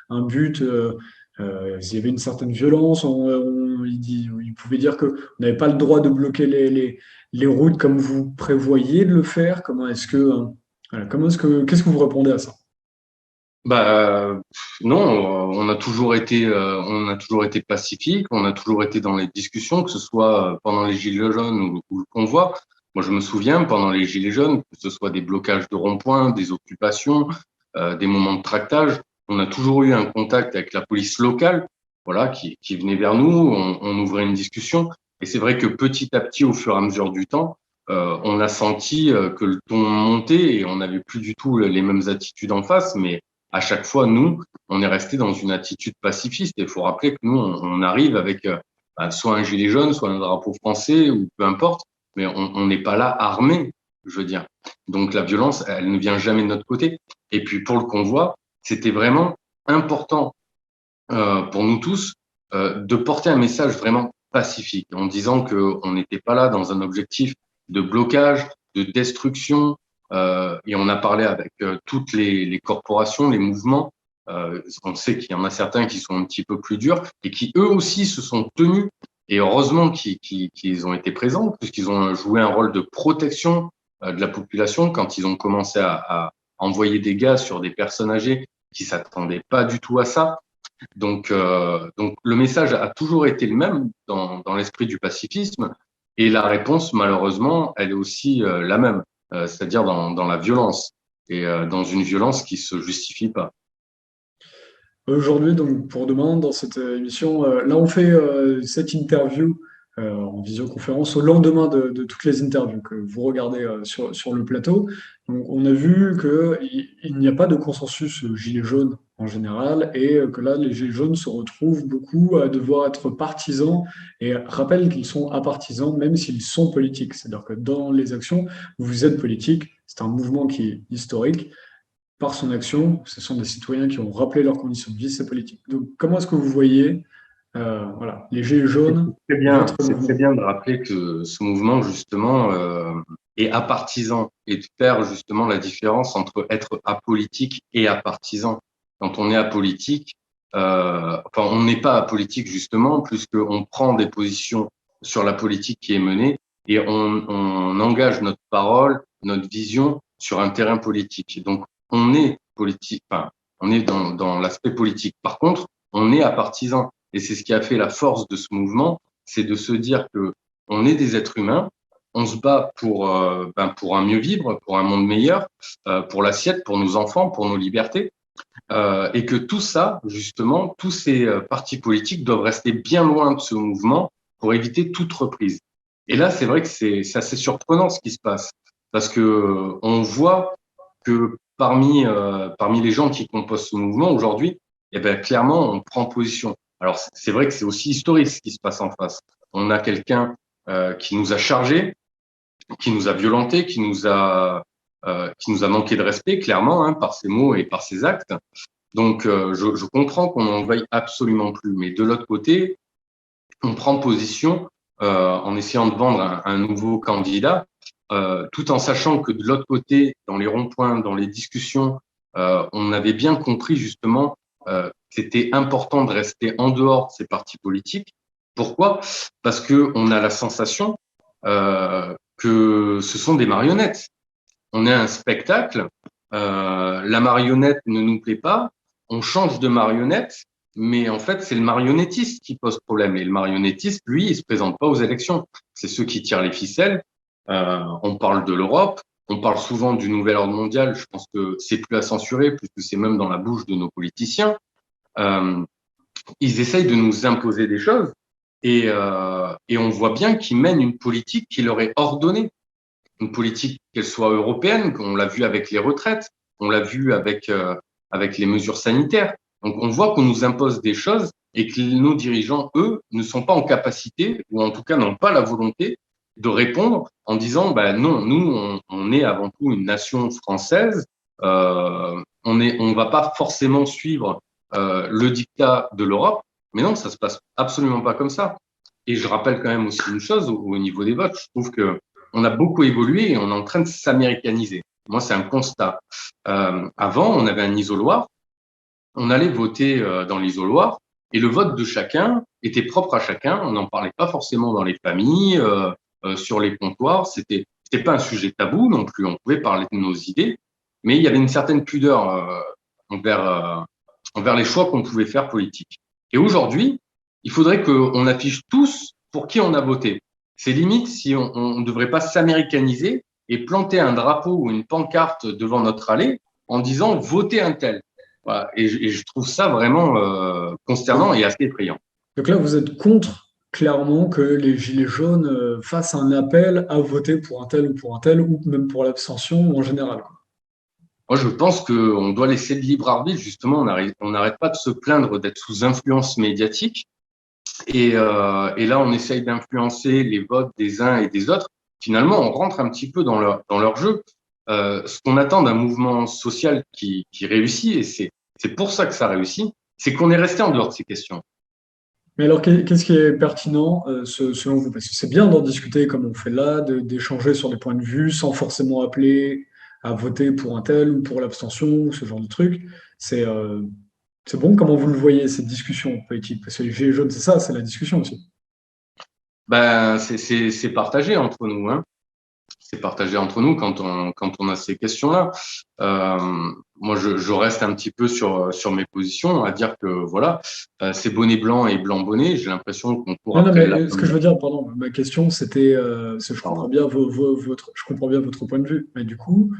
un but, il y avait une certaine violence, il pouvait dire qu'on n'avait pas le droit de bloquer les routes comme vous prévoyez de le faire. Qu'est-ce que vous répondez à ça? Non, on a toujours été pacifique, on a toujours été dans les discussions, que ce soit pendant les Gilets jaunes ou le convoi. Moi, je me souviens, pendant les Gilets jaunes, que ce soit des blocages de ronds-points, des occupations, des moments de tractage, on a toujours eu un contact avec la police locale, voilà, qui venait vers nous, on ouvrait une discussion. Et c'est vrai que petit à petit, au fur et à mesure du temps, on a senti que le ton montait et on n'avait plus du tout les mêmes attitudes en face, mais à chaque fois, nous, on est resté dans une attitude pacifiste. Et il faut rappeler que nous, on arrive avec soit un gilet jaune, soit un drapeau français, ou peu importe. mais on n'est pas là armé, je veux dire. Donc la violence, elle ne vient jamais de notre côté. Et puis pour le convoi, c'était vraiment important pour nous tous de porter un message vraiment pacifique, en disant qu'on n'était pas là dans un objectif de blocage, de destruction. Et on a parlé avec toutes les corporations, les mouvements. On sait qu'il y en a certains qui sont un petit peu plus durs et qui eux aussi se sont tenus. Et heureusement qu'ils ont été présents, puisqu'ils ont joué un rôle de protection de la population quand ils ont commencé à envoyer des gaz sur des personnes âgées qui s'attendaient pas du tout à ça. Donc le message a toujours été le même dans l'esprit du pacifisme, et la réponse, malheureusement, elle est aussi la même, c'est-à-dire dans la violence, et dans une violence qui se justifie pas. Aujourd'hui, donc pour demain, dans cette émission, là on fait cette interview en visioconférence au lendemain de toutes les interviews que vous regardez sur le plateau. Donc on a vu qu'il n'y a pas de consensus gilet jaune en général et que là les gilets jaunes se retrouvent beaucoup à devoir être partisans et rappellent qu'ils sont apartisans même s'ils sont politiques. C'est-à-dire que dans les actions, vous êtes politique, c'est un mouvement qui est historique par son action, ce sont des citoyens qui ont rappelé leurs conditions de vie, c'est politique. Donc, comment est-ce que vous voyez voilà, les Gilets jaunes, votre C'est très mouvement? bien de rappeler que ce mouvement, justement, est apartisan, et de faire justement la différence entre être apolitique et apartisan. Quand on est apolitique, enfin, on n'est pas apolitique justement, puisqu'on prend des positions sur la politique qui est menée et on engage notre parole, notre vision sur un terrain politique. Et donc, on est politique, enfin, on est dans l'aspect politique. Par contre, on est apartisan. Et c'est ce qui a fait la force de ce mouvement, c'est de se dire que on est des êtres humains, on se bat pour un mieux vivre, pour un monde meilleur, pour l'assiette, pour nos enfants, pour nos libertés, et que tout ça, justement, tous ces partis politiques doivent rester bien loin de ce mouvement pour éviter toute reprise. Et là, c'est vrai que c'est assez surprenant ce qui se passe, parce que on voit que parmi les gens qui composent ce mouvement aujourd'hui, eh ben, clairement, on prend position. Alors, c'est vrai que c'est aussi historique ce qui se passe en face. On a quelqu'un qui nous a chargé, qui nous a violenté, qui nous a manqué de respect, clairement, hein, par ses mots et par ses actes. Donc, je comprends qu'on n'en veuille absolument plus. Mais de l'autre côté, on prend position en essayant de vendre un nouveau candidat, tout en sachant que de l'autre côté, dans les ronds-points, dans les discussions, on avait bien compris justement c'était important de rester en dehors de ces partis politiques. Pourquoi? Parce que on a la sensation que ce sont des marionnettes. On est un spectacle, la marionnette ne nous plaît pas, on change de marionnette, mais en fait, c'est le marionnettiste qui pose problème. Et le marionnettiste, lui, il se présente pas aux élections. C'est ceux qui tirent les ficelles. On parle de l'Europe, on parle souvent du nouvel ordre mondial. Je pense que c'est plus à censurer, puisque c'est même dans la bouche de nos politiciens. Euh, Ils essayent de nous imposer des choses et on voit bien qu'ils mènent une politique qui leur est ordonnée. Une politique, qu'elle soit européenne, qu'on l'a vu avec les retraites, on l'a vu avec les mesures sanitaires. Donc on voit qu'on nous impose des choses et que nos dirigeants, eux, ne sont pas en capacité, ou en tout cas n'ont pas la volonté de répondre en disant bah non, nous on est avant tout une nation française, on va pas forcément suivre le dictat de l'Europe, mais non, ça se passe absolument pas comme ça. Et je rappelle quand même aussi une chose au niveau des votes, je trouve que on a beaucoup évolué et on est en train de s'américaniser. Moi, c'est un constat. Avant, on avait un isoloir, on allait voter dans l'isoloir et le vote de chacun était propre à chacun. On n'en parlait pas forcément dans les familles, sur les comptoirs. C'était pas un sujet tabou non plus. On pouvait parler de nos idées, mais il y avait une certaine pudeur envers les choix qu'on pouvait faire politiques. Et aujourd'hui, il faudrait qu'on affiche tous pour qui on a voté. C'est limite si on ne devrait pas s'américaniser et planter un drapeau ou une pancarte devant notre allée en disant votez un tel. Voilà. Et je trouve ça vraiment consternant et assez effrayant. Donc là, vous êtes contre clairement que les Gilets jaunes fassent un appel à voter pour un tel ou pour un tel, ou même pour l'abstention en général, quoi. Moi, je pense qu'on doit laisser le libre arbitre. Justement, on n'arrête pas de se plaindre d'être sous influence médiatique. Et là, on essaye d'influencer les votes des uns et des autres. finalement, on rentre un petit peu dans leur jeu. Ce qu'on attend d'un mouvement social qui réussit, et c'est pour ça que ça réussit, c'est qu'on est resté en dehors de ces questions. Mais alors, qu'est-ce qui est pertinent selon vous? Parce que c'est bien d'en discuter comme on fait là, d'échanger sur des points de vue sans forcément appeler à voter pour un tel ou pour l'abstention, ou ce genre de truc. C'est c'est bon, comment vous le voyez, cette discussion politique? Parce que les Gilets jaunes, c'est ça, c'est la discussion aussi. Ben, c'est partagé entre nous, hein. C'est partagé entre nous quand on a ces questions-là. Moi, je reste un petit peu sur mes positions, à dire que voilà, c'est bonnet blanc et blanc bonnet. J'ai l'impression qu'on court Non, non, après mais la ce que je veux dire, pardon, ma question, c'était, parce que je comprends Pardon. bien je comprends bien votre point de vue, mais du coup,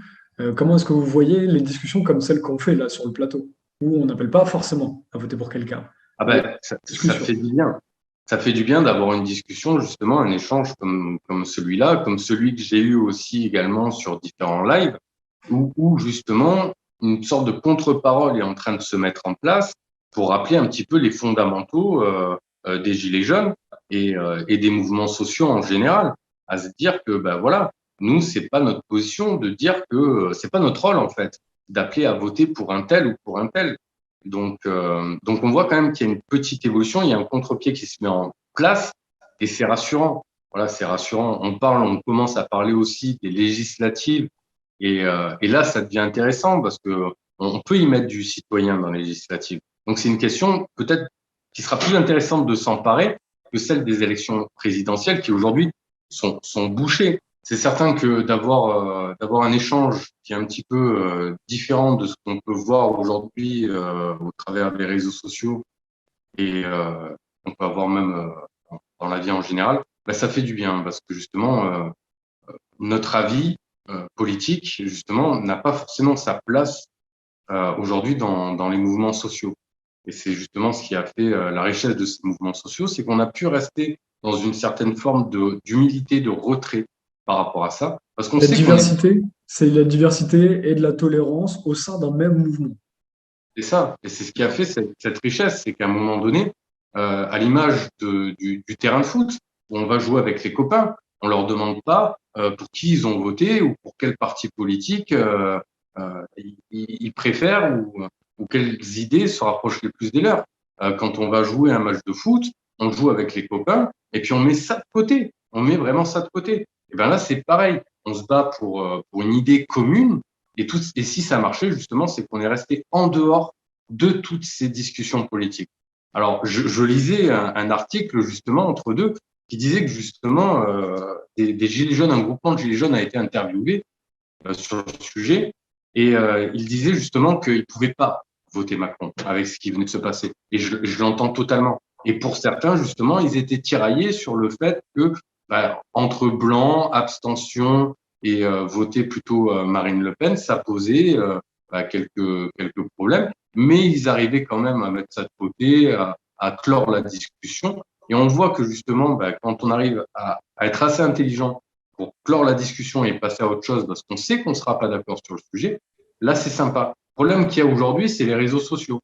comment est-ce que vous voyez les discussions comme celles qu'on fait là sur le plateau, où on n'appelle pas forcément à voter pour quelqu'un, Ah mais ben, ça discussion. fait du bien. Ça fait du bien d'avoir une discussion, justement, un échange comme celui-là, comme celui que j'ai eu aussi également sur différents lives, où justement une sorte de contre-parole est en train de se mettre en place pour rappeler un petit peu les fondamentaux des Gilets jaunes et des mouvements sociaux en général, à se dire que ben voilà, nous c'est pas notre position de dire que c'est pas notre rôle en fait d'appeler à voter pour un tel ou pour un tel. Donc on voit quand même qu'il y a une petite évolution, il y a un contre-pied qui se met en place et c'est rassurant. Voilà, c'est rassurant. On commence à parler aussi des législatives et là, ça devient intéressant parce que on peut y mettre du citoyen dans les législatives. Donc c'est une question peut-être qui sera plus intéressante de s'emparer que celle des élections présidentielles qui aujourd'hui sont bouchées. C'est certain que d'avoir un échange qui est un petit peu différent de ce qu'on peut voir aujourd'hui au travers des réseaux sociaux et on peut avoir même dans la vie en général, ben, ça fait du bien parce que justement notre avis politique justement n'a pas forcément sa place aujourd'hui dans les mouvements sociaux. Et c'est justement ce qui a fait la richesse de ces mouvements sociaux, c'est qu'on a pu rester dans une certaine forme d'humilité, de retrait par rapport à ça, parce qu'on La sait qu'on est, diversité, c'est la diversité et de la tolérance au sein d'un même mouvement. c'est ça, et c'est ce qui a fait cette richesse, c'est qu'à un moment donné, à l'image du terrain de foot, où on va jouer avec les copains, on leur demande pas pour qui ils ont voté ou pour quel parti politique ils préfèrent ou quelles idées se rapprochent les plus des leurs. Quand on va jouer un match de foot, on joue avec les copains et puis on met ça de côté. On met vraiment ça de côté. Et bien là, c'est pareil. On se bat pour une idée commune et si ça marchait, justement, c'est qu'on est resté en dehors de toutes ces discussions politiques. Alors, je lisais un article justement entre deux qui disait que justement des Gilets jaunes, un groupement de Gilets jaunes a été interviewé sur le sujet et il disait justement qu'il ne pouvait pas voter Macron avec ce qui venait de se passer. Et je l'entends totalement. Et pour certains, justement, ils étaient tiraillés sur le fait que entre blanc, abstention et voter plutôt Marine Le Pen, ça posait quelques problèmes. Mais ils arrivaient quand même à mettre ça de côté, à clore la discussion. Et on voit que justement, quand on arrive à être assez intelligent pour clore la discussion et passer à autre chose parce qu'on sait qu'on ne sera pas d'accord sur le sujet, là, c'est sympa. Le problème qu'il y a aujourd'hui, c'est les réseaux sociaux.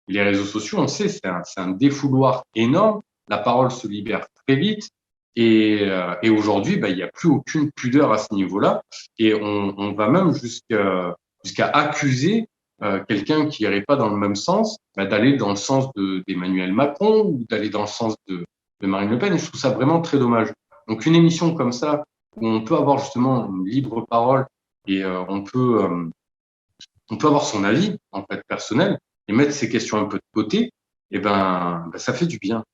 Et les réseaux sociaux, on sait, c'est un défouloir énorme. La parole se libère très vite. Et aujourd'hui, il n'y a plus aucune pudeur à ce niveau-là. Et on va même jusqu'à accuser quelqu'un qui n'irait pas dans le même sens, d'aller dans le sens d'Emmanuel Macron ou d'aller dans le sens de Marine Le Pen. Et je trouve ça vraiment très dommage. Donc une émission comme ça, où on peut avoir justement une libre parole et on peut avoir son avis en fait personnel et mettre ces questions un peu de côté, et ça fait du bien.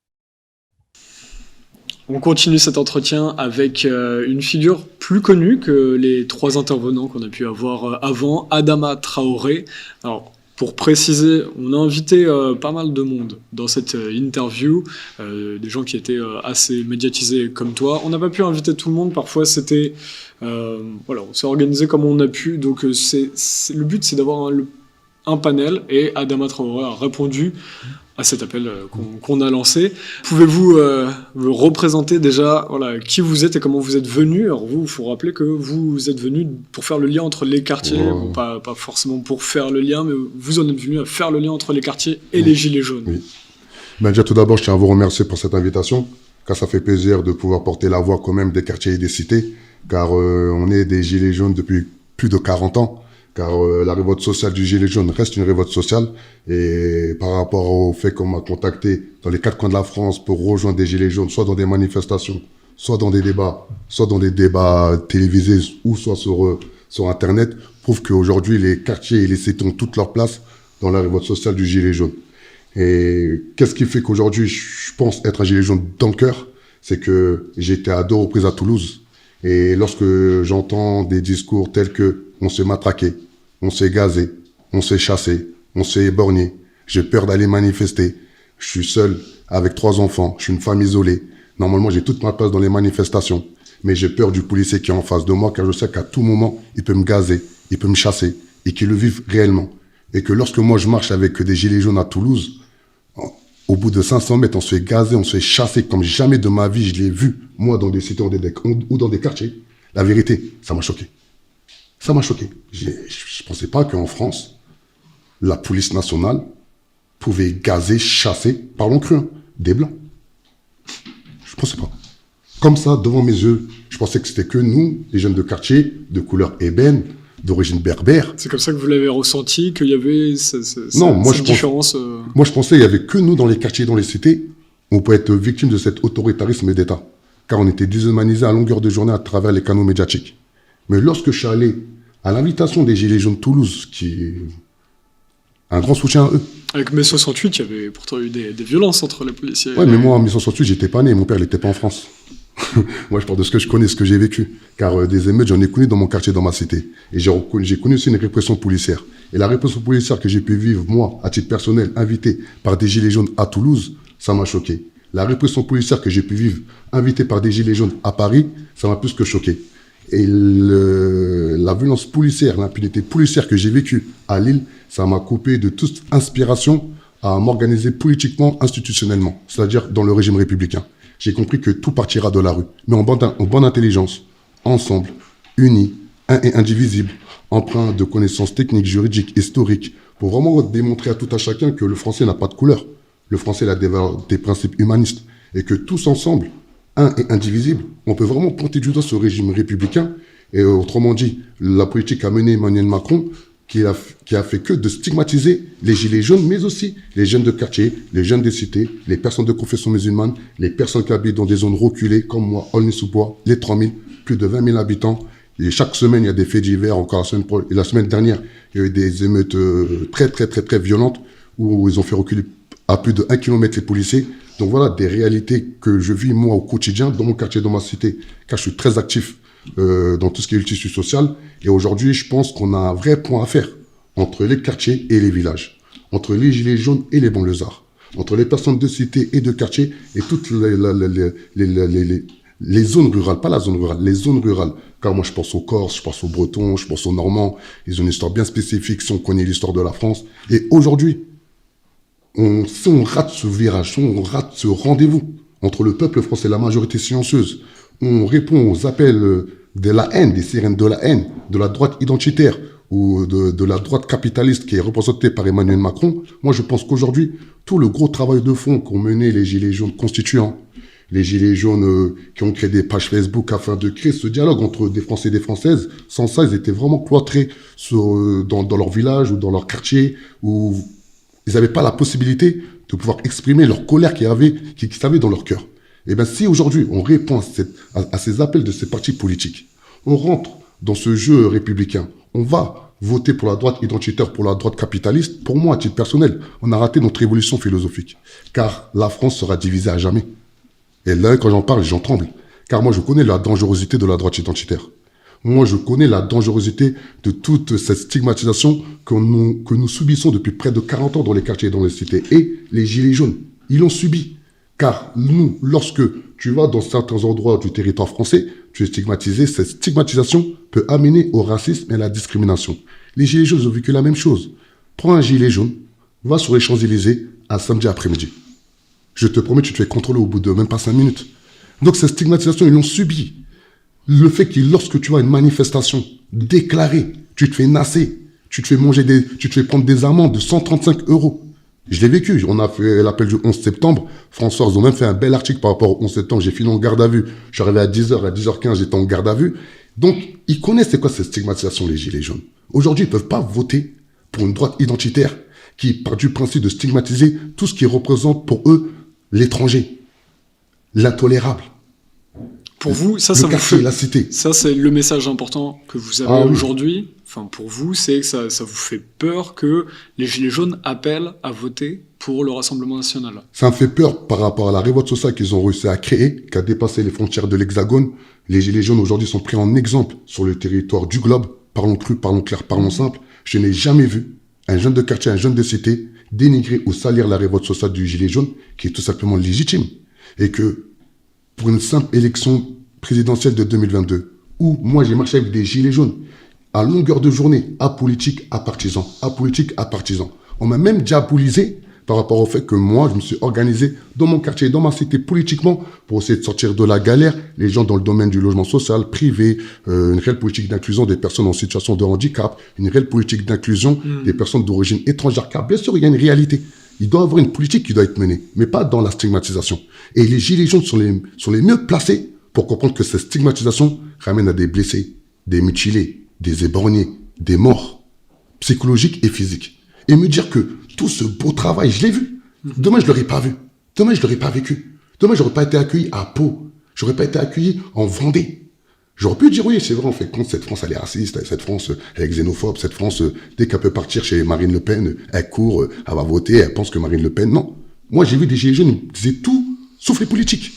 On continue cet entretien avec une figure plus connue que les trois intervenants qu'on a pu avoir avant, Adama Traoré. Alors, pour préciser, on a invité pas mal de monde dans cette interview, des gens qui étaient assez médiatisés comme toi. On n'a pas pu inviter tout le monde, parfois c'était... voilà, on s'est organisé comme on a pu, donc le but c'est d'avoir un panel, et Adama Traoré a répondu à cet appel qu'on a lancé. Pouvez-vous me représenter déjà qui vous êtes et comment vous êtes venu? Alors vous, il faut rappeler que vous êtes venu pour faire le lien entre les quartiers, bon, pas forcément pour faire le lien, mais vous en êtes venu à faire le lien entre les quartiers et les Gilets jaunes. Oui. Déjà tout d'abord, je tiens à vous remercier pour cette invitation, car ça fait plaisir de pouvoir porter la voix quand même des quartiers et des cités, car on est des gilets jaunes depuis plus de 40 ans, car la révolte sociale du gilet jaune reste une révolte sociale, et par rapport au fait qu'on m'a contacté dans les 4 coins de la France pour rejoindre des gilets jaunes, soit dans des manifestations, soit dans des débats télévisés, ou soit sur Internet, prouve qu'aujourd'hui les quartiers et les cités ont toute leur place dans la révolte sociale du gilet jaune. Et qu'est-ce qui fait qu'aujourd'hui je pense être un gilet jaune dans le cœur? C'est que j'ai été à 2 reprises à Toulouse, et lorsque j'entends des discours tels que on s'est matraqué, on s'est gazé, on s'est chassé, on s'est éborgné, j'ai peur d'aller manifester, je suis seul avec 3 enfants, je suis une femme isolée, normalement j'ai toute ma place dans les manifestations, mais j'ai peur du policier qui est en face de moi, car je sais qu'à tout moment il peut me gazer, il peut me chasser, et qu'il le vive réellement. Et que lorsque moi je marche avec des gilets jaunes à Toulouse, au bout de 500 mètres, on se fait gazer, on se fait chasser comme jamais de ma vie je l'ai vu, moi, dans des cités ou dans des quartiers. La vérité, ça m'a choqué. Ça m'a choqué. Je pensais pas qu'en France, la police nationale pouvait gazer, chasser, parlons cru, hein, des Blancs. Je pensais pas. Comme ça, devant mes yeux, je pensais que c'était que nous, les jeunes de quartier, de couleur ébène, d'origine berbère. C'est comme ça que vous l'avez ressenti, qu'il y avait cette différence Moi, je pensais qu'il n'y avait que nous, dans les quartiers, dans les cités, on pouvait être victime de cet autoritarisme d'État. Car on était déshumanisés à longueur de journée à travers les canaux médiatiques. Mais lorsque je suis allé à l'invitation des Gilets jaunes de Toulouse, qui est un grand soutien à eux. Avec mai 68, il y avait pourtant eu des violences entre les policiers. Ouais, mais moi, en mai 68, j'étais pas né. Mon père, il n'était pas en France. Moi, je parle de ce que je connais, ce que j'ai vécu. Car des émeutes, j'en ai connu dans mon quartier, dans ma cité. Et j'ai connu aussi une répression policière. Et la répression policière que j'ai pu vivre, moi, à titre personnel, invité par des Gilets jaunes à Toulouse, ça m'a choqué. La répression policière que j'ai pu vivre, invité par des Gilets jaunes à Paris, ça m'a plus que choqué. Et la violence policière, l'impunité policière que j'ai vécue à Lille, ça m'a coupé de toute inspiration à m'organiser politiquement, institutionnellement, c'est-à-dire dans le régime républicain. J'ai compris que tout partira de la rue, mais en bonne intelligence, ensemble, unis, un et indivisible, empreint de connaissances techniques, juridiques, historiques, pour vraiment démontrer à tout un chacun que le français n'a pas de couleur. Le français a des principes humanistes, et que tous ensemble, un et indivisible, on peut vraiment pointer du doigt ce régime républicain, et autrement dit, la politique qu'a menée Emmanuel Macron, qui a fait que de stigmatiser les gilets jaunes, mais aussi les jeunes de quartier, les jeunes des cités, les personnes de confession musulmane, les personnes qui habitent dans des zones reculées, comme moi, Aulnay-sous-Bois, les 3000, plus de 20 000 habitants. Et chaque semaine, il y a des faits divers. Encore la semaine dernière, il y a eu des émeutes très violentes, où ils ont fait reculer à plus de 1 km les policiers. Donc voilà, des réalités que je vis, moi, au quotidien, dans mon quartier, dans ma cité, car je suis très actif dans tout ce qui est le tissu social. Et aujourd'hui, je pense qu'on a un vrai point à faire entre les quartiers et les villages, entre les gilets jaunes et les banlieusards, entre les personnes de cité et de quartier et toutes les zones rurales, pas la zone rurale, les zones rurales. Car moi, je pense aux Corses, je pense aux Bretons, je pense aux Normands. Ils ont une histoire bien spécifique si on connaît l'histoire de la France. Et aujourd'hui, si on rate ce virage, si on rate ce rendez-vous entre le peuple français et la majorité silencieuse, on répond aux appels de la haine, des sirènes de la haine, de la droite identitaire ou de la droite capitaliste qui est représentée par Emmanuel Macron. Moi, je pense qu'aujourd'hui, tout le gros travail de fond qu'ont mené les Gilets jaunes constituants, les Gilets jaunes qui ont créé des pages Facebook afin de créer ce dialogue entre des Français et des Françaises, sans ça, ils étaient vraiment cloîtrés dans leur village ou dans leur quartier, où ils n'avaient pas la possibilité de pouvoir exprimer leur colère qu'ils avaient dans leur cœur. Et bien, si aujourd'hui, on répond à ces appels de ces partis politiques, on rentre dans ce jeu républicain, on va voter pour la droite identitaire, pour la droite capitaliste, pour moi, à titre personnel, on a raté notre évolution philosophique. Car la France sera divisée à jamais. Et là, quand j'en parle, j'en tremble. Car moi, je connais la dangerosité de la droite identitaire. Moi, je connais la dangerosité de toute cette stigmatisation que nous subissons depuis près de 40 ans dans les quartiers et dans les cités. Et les Gilets jaunes, ils l'ont subi. Car nous, lorsque tu vas dans certains endroits du territoire français, tu es stigmatisé. Cette stigmatisation peut amener au racisme et à la discrimination. Les Gilets jaunes ont vécu la même chose. Prends un gilet jaune, va sur les Champs-Élysées un samedi après-midi. Je te promets, tu te fais contrôler au bout de même pas 5 minutes. Donc cette stigmatisation, ils l'ont subi. Le fait que lorsque tu vas à une manifestation déclarée, tu te fais nasser, tu te fais prendre des amendes de 135 €. Je l'ai vécu. On a fait l'appel du 11 septembre. François, ils ont même fait un bel article par rapport au 11 septembre. J'ai fini en garde à vue. Je suis arrivé à 10h, à 10h15, j'étais en garde à vue. Donc, ils connaissent c'est quoi cette stigmatisation, les gilets jaunes. Aujourd'hui, ils peuvent pas voter pour une droite identitaire qui part du principe de stigmatiser tout ce qui représente pour eux l'étranger, l'intolérable. Pour vous, ça le vous quartier, fait... la cité. Ça, c'est le message important que vous avez aujourd'hui. Enfin, pour vous, c'est que ça vous fait peur que les Gilets jaunes appellent à voter pour le Rassemblement national. Ça me fait peur par rapport à la révolte sociale qu'ils ont réussi à créer, qui a dépassé les frontières de l'Hexagone. Les Gilets jaunes aujourd'hui sont pris en exemple sur le territoire du globe. Parlons cru, parlons clair, parlons simple. Je n'ai jamais vu un jeune de quartier, un jeune de cité dénigrer ou salir la révolte sociale du Gilet jaune, qui est tout simplement légitime. Et que pour une simple élection présidentielle de 2022, où moi j'ai marché avec des Gilets jaunes, à longueur de journée, apolitique à partisans, apolitique à partisans. On m'a même diabolisé par rapport au fait que moi, je me suis organisé dans mon quartier, dans ma cité, politiquement, pour essayer de sortir de la galère, les gens dans le domaine du logement social, privé, une réelle politique d'inclusion des personnes en situation de handicap, une réelle politique d'inclusion des personnes d'origine étrangère. Car bien sûr, il y a une réalité. Il doit y avoir une politique qui doit être menée, mais pas dans la stigmatisation. Et les Gilets jaunes sont les mieux placés pour comprendre que cette stigmatisation ramène à des blessés, des mutilés, des éborgnés, des morts, psychologiques et physiques. Et me dire que tout ce beau travail, je l'ai vu. Demain, je ne l'aurais pas vu. Demain, je ne l'aurais pas vécu. Demain, je n'aurais pas été accueilli à Pau. Je n'aurais pas été accueilli en Vendée. J'aurais pu dire, oui, c'est vrai, on fait compte, cette France, elle est raciste, cette France, elle est xénophobe, cette France, dès qu'elle peut partir chez Marine Le Pen, elle court, elle va voter, elle pense que Marine Le Pen, non. Moi, j'ai vu des Gilets jaunes, ils disaient tout, sauf les politiques.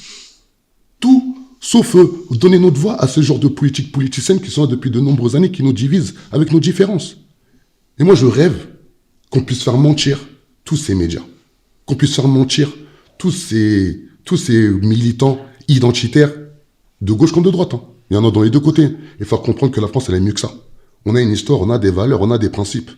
Tout, sauf donner notre voix à ce genre de politiques politiciennes qui sont là depuis de nombreuses années, qui nous divisent avec nos différences. Et moi, je rêve qu'on puisse faire mentir tous ces médias, qu'on puisse faire mentir tous ces militants identitaires de gauche comme de droite. Hein. Il y en a dans les deux côtés. Il faut comprendre que la France, elle est mieux que ça. On a une histoire, on a des valeurs, on a des principes.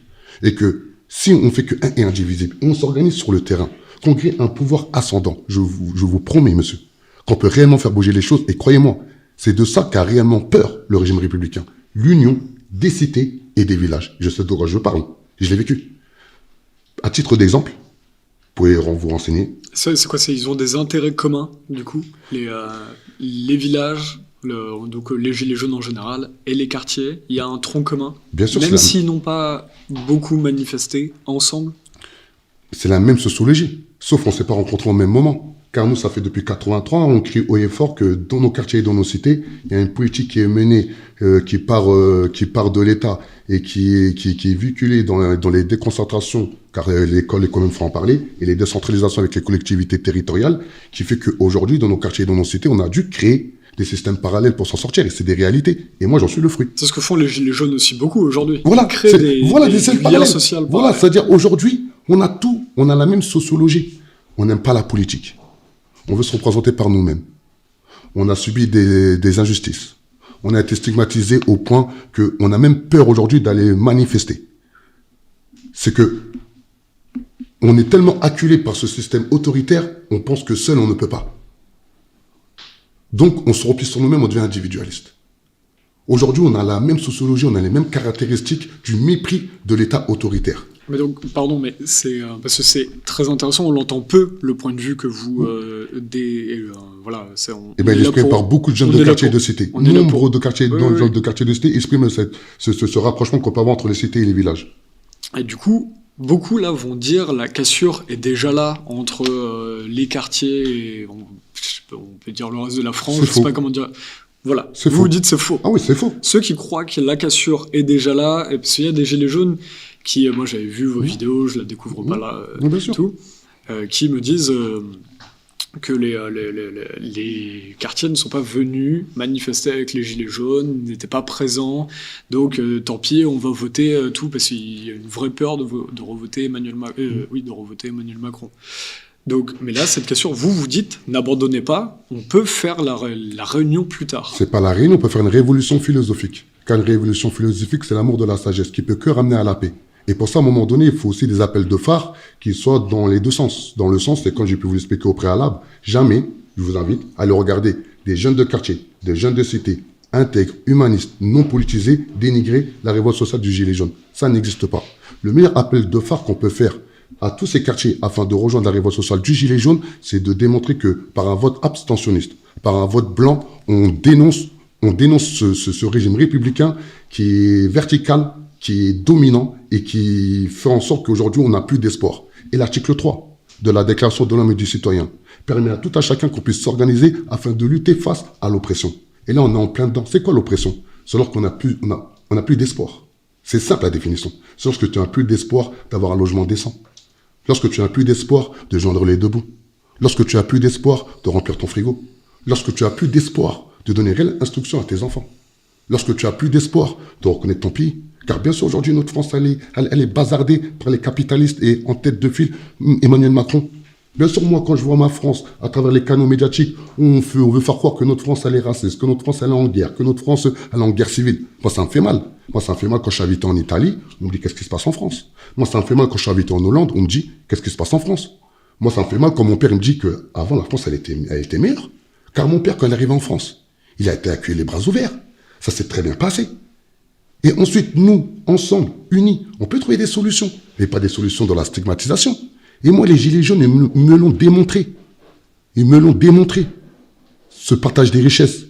Et que si on fait que un et indivisible, on s'organise sur le terrain, qu'on crée un pouvoir ascendant, je vous promets, monsieur, qu'on peut réellement faire bouger les choses. Et croyez-moi, c'est de ça qu'a réellement peur le régime républicain. L'union des cités et des villages. Je sais de quoi je parle. Je l'ai vécu. À titre d'exemple, vous pouvez vous renseigner. C'est quoi? Ils ont des intérêts communs, du coup, les villages, donc les Gilets jaunes en général, et les quartiers. Il y a un tronc commun. Bien sûr, même s'ils n'ont pas beaucoup manifesté ensemble. C'est la même sociologie, sauf qu'on ne s'est pas rencontrés au même moment. Car nous, ça fait depuis 83, on crie haut et fort que dans nos quartiers et dans nos cités, il y a une politique qui est menée, qui part de l'État et qui est véhiculée dans les déconcentrations, car l'école est quand même faut en parler, et les décentralisations avec les collectivités territoriales, qui fait qu'aujourd'hui, dans nos quartiers et dans nos cités, on a dû créer des systèmes parallèles pour s'en sortir, et c'est des réalités. Et moi, j'en suis le fruit. C'est ce que font les Gilets jaunes aussi beaucoup aujourd'hui. Voilà, ils créent des liens sociaux. Voilà, c'est-à-dire aujourd'hui, on a tout, on a la même sociologie. On n'aime pas la politique. On veut se représenter par nous-mêmes. On a subi des injustices. On a été stigmatisé au point qu'on a même peur aujourd'hui d'aller manifester. C'est que on est tellement acculé par ce système autoritaire, on pense que seul on ne peut pas. Donc on se replie sur nous-mêmes, on devient individualiste. Aujourd'hui, on a la même sociologie, on a les mêmes caractéristiques du mépris de l'État autoritaire. Mais donc, pardon, mais c'est parce que c'est très intéressant, on l'entend peu, le point de vue que vous... voilà, il est exprimé par beaucoup de jeunes de quartiers et de cités. Nombreux de quartiers de cités expriment ce rapprochement qu'on peut avoir entre les cités et les villages. Et du coup, beaucoup là vont dire la cassure est déjà là entre les quartiers et on peut dire le reste de la France, je ne sais pas comment dire... Voilà, vous dites c'est faux. Ah oui, c'est faux. Ceux qui croient que la cassure est déjà là, et parce qu'il y a des Gilets jaunes qui, moi j'avais vu vos vidéos, je la découvre pas là, tout, qui me disent que les quartiers ne sont pas venus manifester avec les Gilets jaunes, n'étaient pas présents, donc tant pis, on va voter tout, parce qu'il y a une vraie peur de revoter Emmanuel Macron. Donc, mais là, cette question, vous dites, n'abandonnez pas, on peut faire la réunion plus tard. C'est pas la réunion, on peut faire une révolution philosophique. Car une révolution philosophique, c'est l'amour de la sagesse, qui peut que ramener à la paix. Et pour ça, à un moment donné, il faut aussi des appels de phare qui soient dans les deux sens. Dans le sens, c'est quand j'ai pu vous l'expliquer au préalable, jamais, je vous invite à aller regarder des jeunes de quartier, des jeunes de cité, intègres, humanistes, non politisés, dénigrer la révolte sociale du Gilet jaune. Ça n'existe pas. Le meilleur appel de phare qu'on peut faire à tous ces quartiers afin de rejoindre la révolte sociale du Gilet jaune, c'est de démontrer que par un vote abstentionniste, par un vote blanc, on dénonce ce régime républicain qui est vertical, qui est dominant et qui fait en sorte qu'aujourd'hui, on n'a plus d'espoir. Et l'article 3 de la Déclaration de l'homme et du citoyen permet à tout un chacun qu'on puisse s'organiser afin de lutter face à l'oppression. Et là, on est en plein dedans. C'est quoi l'oppression? C'est lorsqu'on n'a plus, on a plus d'espoir. C'est simple la définition. C'est lorsque tu n'as plus d'espoir d'avoir un logement décent. Lorsque tu n'as plus d'espoir de joindre les deux bouts. Lorsque tu n'as plus d'espoir de remplir ton frigo. Lorsque tu n'as plus d'espoir de donner réelle instruction à tes enfants. Lorsque tu n'as plus d'espoir de reconnaître ton pays. Car bien sûr, aujourd'hui, notre France, elle est bazardée par les capitalistes et en tête de file, Emmanuel Macron. Bien sûr, moi, quand je vois ma France, à travers les canaux médiatiques, on veut faire croire que notre France, elle est raciste, que notre France, elle est en guerre, que notre France, elle est en guerre civile. Moi, ça me fait mal. Moi, ça me fait mal quand je suis invité en Italie, on me dit qu'est-ce qui se passe en France. Moi, ça me fait mal quand je suis invité en Hollande, on me dit qu'est-ce qui se passe en France. Moi, ça me fait mal quand mon père me dit qu'avant, la France, elle était meilleure. Car mon père, quand il est arrivé en France, il a été accueilli les bras ouverts. Ça s'est très bien passé. Et ensuite, nous, ensemble, unis, on peut trouver des solutions, mais pas des solutions dans la stigmatisation. Et moi, les Gilets jaunes, ils me l'ont démontré. Ils me l'ont démontré. Ce partage des richesses,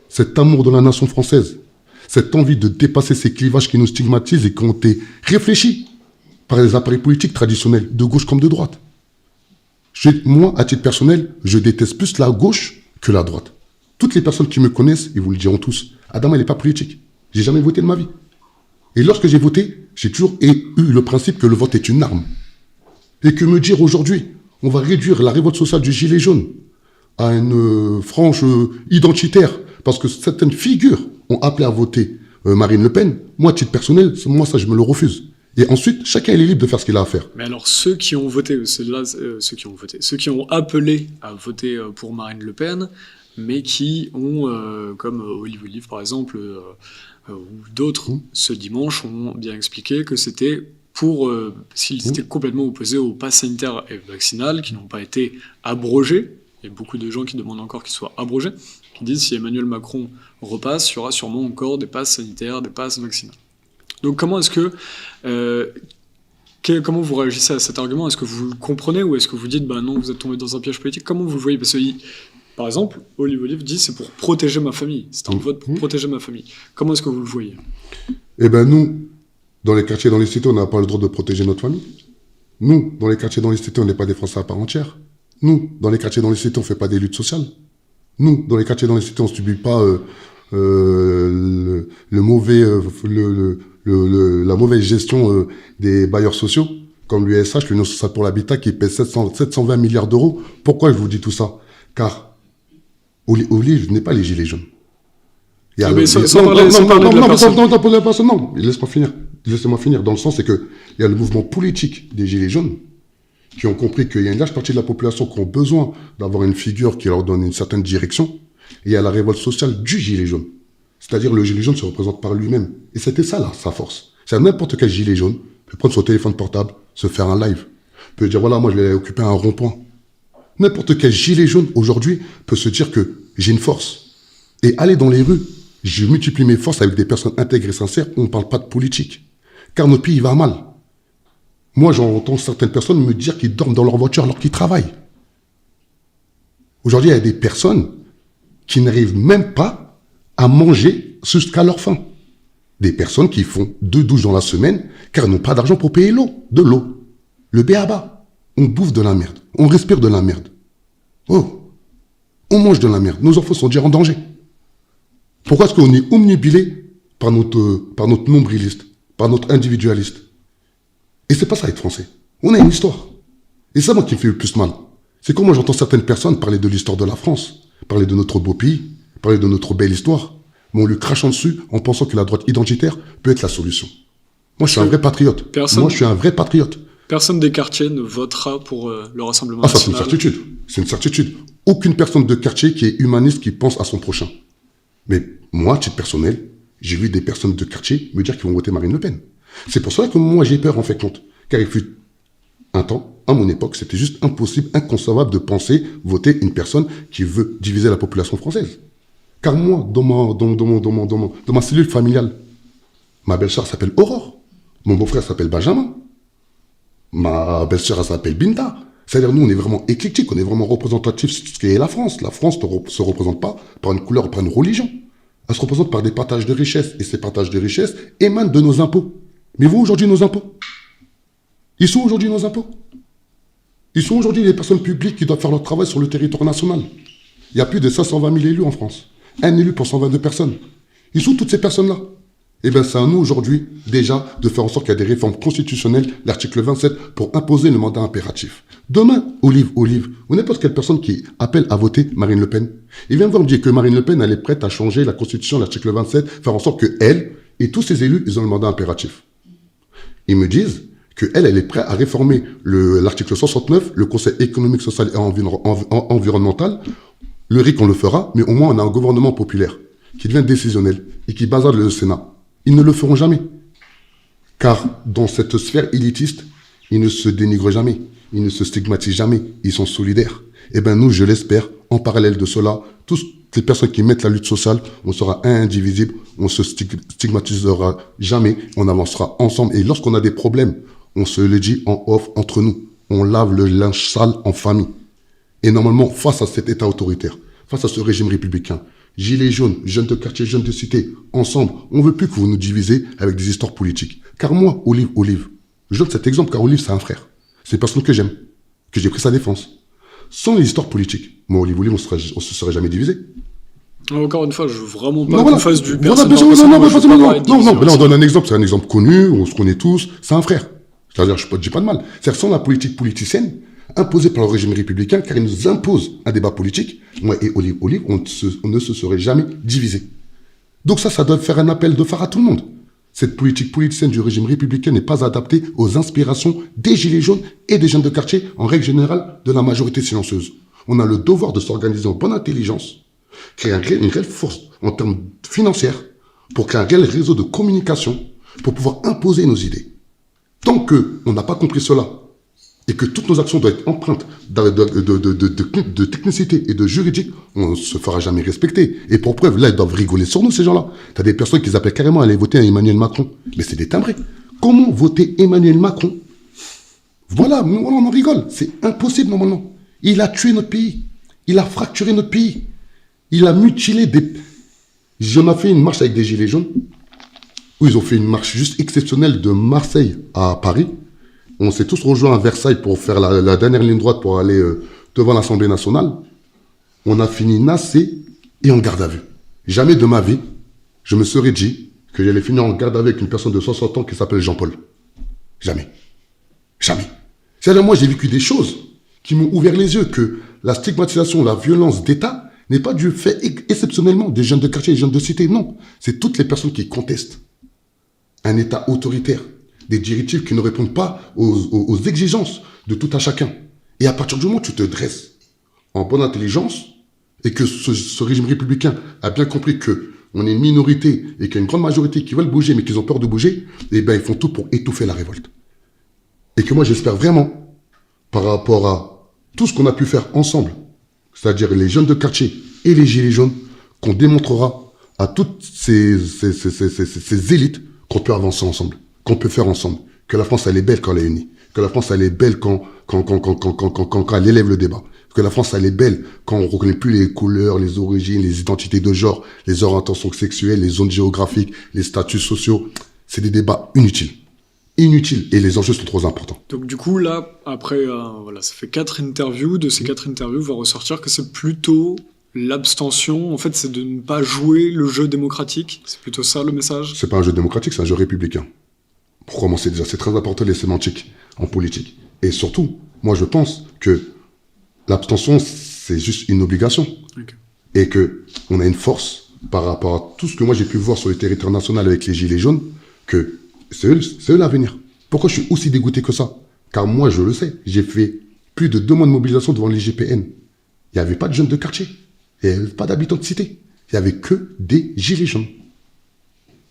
cet amour de la nation française, cette envie de dépasser ces clivages qui nous stigmatisent et qui ont été réfléchis par les appareils politiques traditionnels, de gauche comme de droite. Moi, à titre personnel, je déteste plus la gauche que la droite. Toutes les personnes qui me connaissent, ils vous le diront tous, Adama, il n'est pas politique. J'ai jamais voté de ma vie. Et lorsque j'ai voté, j'ai toujours eu le principe que le vote est une arme. Et que me dire aujourd'hui, on va réduire la révolte sociale du Gilet jaune à une frange identitaire, parce que certaines figures ont appelé à voter Marine Le Pen, moi, à titre personnel, moi, ça, je me le refuse. Et ensuite, chacun est libre de faire ce qu'il a à faire. Mais alors, ceux qui ont voté, ceux qui ont appelé à voter pour Marine Le Pen, mais qui ont, comme Olive par exemple, ou d'autres, ce dimanche, ont bien expliqué que c'était s'ils étaient complètement opposés au pass sanitaire et vaccinal, qui n'ont pas été abrogés. Il y a beaucoup de gens qui demandent encore qu'ils soient abrogés, qui disent si Emmanuel Macron repasse, il y aura sûrement encore des passes sanitaires, des passes vaccinales. Donc comment est-ce que... comment vous réagissez à cet argument? Est-ce que vous le comprenez ou est-ce que vous dites bah non, vous êtes tombé dans un piège politique? Comment vous le voyez? Parce que, par exemple, Olive dit c'est pour protéger ma famille. C'est un vote pour protéger ma famille. Comment est-ce que vous le voyez? Eh bien nous, dans les quartiers, dans les cités, on n'a pas le droit de protéger notre famille. Nous, dans les quartiers, dans les cités, on n'est pas des Français à part entière. Nous, dans les quartiers, dans les cités, on ne fait pas des luttes sociales. Nous, dans les quartiers, dans les cités, on ne subit pas la mauvaise gestion des bailleurs sociaux, comme l'USH, l'Union sociale pour l'habitat, qui pèse 720 milliards d'euros. Pourquoi je vous dis tout ça? Car Olive n'est pas les Gilets jaunes. Non, laissez-moi finir. Dans le sens, c'est qu'il y a le mouvement politique des Gilets jaunes qui ont compris qu'il y a une large partie de la population qui ont besoin d'avoir une figure qui leur donne une certaine direction. Et il y a la révolte sociale du Gilet jaune. C'est-à-dire le Gilet jaune se représente par lui-même. Et c'était ça, là, sa force. C'est n'importe quel Gilet jaune peut prendre son téléphone portable, se faire un live, peut dire, voilà, moi, je vais occuper un rond-point. N'importe quel Gilet jaune, aujourd'hui, peut se dire que j'ai une force. Et aller dans les rues, je multiplie mes forces avec des personnes intègres et sincères, on ne parle pas de politique. Car notre pays va mal. Moi, j'entends certaines personnes me dire qu'ils dorment dans leur voiture alors qu'ils travaillent. Aujourd'hui, il y a des personnes qui n'arrivent même pas à manger jusqu'à leur faim. Des personnes qui font 2 douches dans la semaine car elles n'ont pas d'argent pour payer de l'eau. Le b.a.-ba. On bouffe de la merde. On respire de la merde. Oh, on mange de la merde. Nos enfants sont déjà en danger. Pourquoi est-ce qu'on est omnibilé par notre nombriliste, par notre individualiste? Et c'est pas ça être français. On a une histoire. Et c'est ça, moi, qui me fait le plus mal. C'est quand moi j'entends certaines personnes parler de l'histoire de la France, parler de notre beau pays, parler de notre belle histoire, mais on lui crachant dessus en pensant que la droite identitaire peut être la solution. Moi, je suis un vrai patriote. Moi, je suis un vrai patriote. Personne des quartiers ne votera pour le Rassemblement national. Ah, ça, c'est une certitude. C'est une certitude. Aucune personne de quartier qui est humaniste, qui pense à son prochain. Mais moi, à titre personnel, j'ai vu des personnes de quartier me dire qu'ils vont voter Marine Le Pen. C'est pour cela que moi, j'ai peur, en fait, compte. Car il fut un temps, à mon époque, c'était juste impossible, inconcevable de penser voter une personne qui veut diviser la population française. Car moi, dans ma cellule familiale, ma belle-sœur s'appelle Aurore. Mon beau-frère s'appelle Benjamin. Ma belle-sœur, elle s'appelle Binta. C'est-à-dire, nous, on est vraiment éclectique, on est vraiment représentatif sur ce qu'est la France. La France ne se représente pas par une couleur ou par une religion. Elle se représente par des partages de richesses. Et ces partages de richesses émanent de nos impôts. Mais vous, aujourd'hui, nos impôts? Ils sont aujourd'hui nos impôts? Ils sont aujourd'hui les personnes publiques qui doivent faire leur travail sur le territoire national. Il y a plus de 520 000 élus en France. Un élu pour 122 personnes. Ils sont toutes ces personnes-là. Eh bien, c'est à nous aujourd'hui, déjà, de faire en sorte qu'il y ait des réformes constitutionnelles, l'article 27, pour imposer le mandat impératif. Demain, Olive, ou n'importe quelle personne qui appelle à voter Marine Le Pen, il vient me dire que Marine Le Pen, elle est prête à changer la constitution, l'article 27, faire en sorte que elle et tous ses élus, ils ont le mandat impératif. Ils me disent qu'elle est prête à réformer l'article 69, le Conseil économique, social et environnemental. Le RIC, on le fera, mais au moins on a un gouvernement populaire qui devient décisionnel et qui bazarde le Sénat. Ils ne le feront jamais. Car dans cette sphère élitiste, ils ne se dénigrent jamais, ils ne se stigmatisent jamais, ils sont solidaires. Eh bien nous, je l'espère, en parallèle de cela, toutes les personnes qui mettent la lutte sociale, on sera indivisible, on se stigmatisera jamais, on avancera ensemble. Et lorsqu'on a des problèmes, on se le dit en off entre nous. On lave le linge sale en famille. Et normalement, face à cet État autoritaire, face à ce régime républicain, gilets jaunes, jeunes de quartier, jeunes de cité, ensemble, on ne veut plus que vous nous divisez avec des histoires politiques. Car moi, Olive, je donne cet exemple car Olive, c'est un frère. C'est une personne que j'aime, que j'ai pris sa défense. Sans les histoires politiques, moi, Olive, on se serait jamais divisé. Encore une fois, je veux vraiment pas Non, qu'on voilà. fasse du Voilà, personnel. non, mais là, on donne un exemple, c'est un exemple connu, on se connaît tous, c'est un frère. C'est-à-dire, je ne dis pas de mal. C'est-à-dire, sans la politique politicienne, imposée par le régime républicain, car il nous impose un débat politique, moi et Olive, on ne se serait jamais divisé. Donc ça doit faire un appel de phare à tout le monde. Cette politique politicienne du régime républicain n'est pas adaptée aux inspirations des gilets jaunes et des jeunes de quartier, en règle générale, de la majorité silencieuse. On a le devoir de s'organiser en bonne intelligence, créer une réelle force en termes financiers, pour créer un réel réseau de communication, pour pouvoir imposer nos idées. Tant qu'on n'a pas compris cela, et que toutes nos actions doivent être empreintes de technicité et de juridique, on ne se fera jamais respecter. Et pour preuve, là, ils doivent rigoler sur nous, ces gens-là. Tu as des personnes qui appellent carrément à aller voter à Emmanuel Macron. Mais c'est des timbrés. Comment voter Emmanuel Macron? Voilà, on en rigole. C'est impossible, normalement. Il a tué notre pays. Il a fracturé notre pays. Il a mutilé des... J'en ai fait une marche avec des gilets jaunes, où ils ont fait une marche juste exceptionnelle de Marseille à Paris. On s'est tous rejoints à Versailles pour faire la dernière ligne droite pour aller devant l'Assemblée nationale. On a fini nassé et en garde à vue. Jamais de ma vie, je me serais dit que j'allais finir en garde à vue avec une personne de 60 ans qui s'appelle Jean-Paul. Jamais. Jamais. C'est-à-dire, moi, j'ai vécu des choses qui m'ont ouvert les yeux, que la stigmatisation, la violence d'État n'est pas du fait exceptionnellement des jeunes de quartier, des jeunes de cité. Non. C'est toutes les personnes qui contestent un État autoritaire, des directives qui ne répondent pas aux exigences de tout un chacun. Et à partir du moment où tu te dresses en bonne intelligence, et que ce régime républicain a bien compris qu'on est une minorité et qu'il y a une grande majorité qui veulent bouger mais qui ont peur de bouger, eh bien ils font tout pour étouffer la révolte. Et que moi j'espère vraiment, par rapport à tout ce qu'on a pu faire ensemble, c'est-à-dire les jeunes de quartier et les gilets jaunes, qu'on démontrera à toutes ces élites qu'on peut avancer ensemble, qu'on peut faire ensemble, que la France elle est belle quand elle est unie, que la France elle est belle quand elle élève le débat, que la France elle est belle quand on ne reconnaît plus les couleurs, les origines, les identités de genre, les orientations sexuelles, les zones géographiques, les statuts sociaux. C'est des débats inutiles. Inutiles, et les enjeux sont trop importants. Donc du coup là, après, voilà, ça fait 4 interviews, de ces 4 interviews va ressortir que c'est plutôt l'abstention, en fait c'est de ne pas jouer le jeu démocratique, c'est plutôt ça le message? C'est pas un jeu démocratique, c'est un jeu républicain. Pour commencer déjà, c'est très important les sémantiques en politique. Et surtout, moi je pense que l'abstention c'est juste une obligation. Okay. Et qu'on a une force par rapport à tout ce que moi j'ai pu voir sur le territoire national avec les gilets jaunes, que c'est eux l'avenir. Pourquoi je suis aussi dégoûté que ça? Car moi je le sais, j'ai fait plus de 2 mois de mobilisation devant l'IGPN. Il n'y avait pas de jeunes de quartier, il n'y avait pas d'habitants de cité, il n'y avait que des gilets jaunes.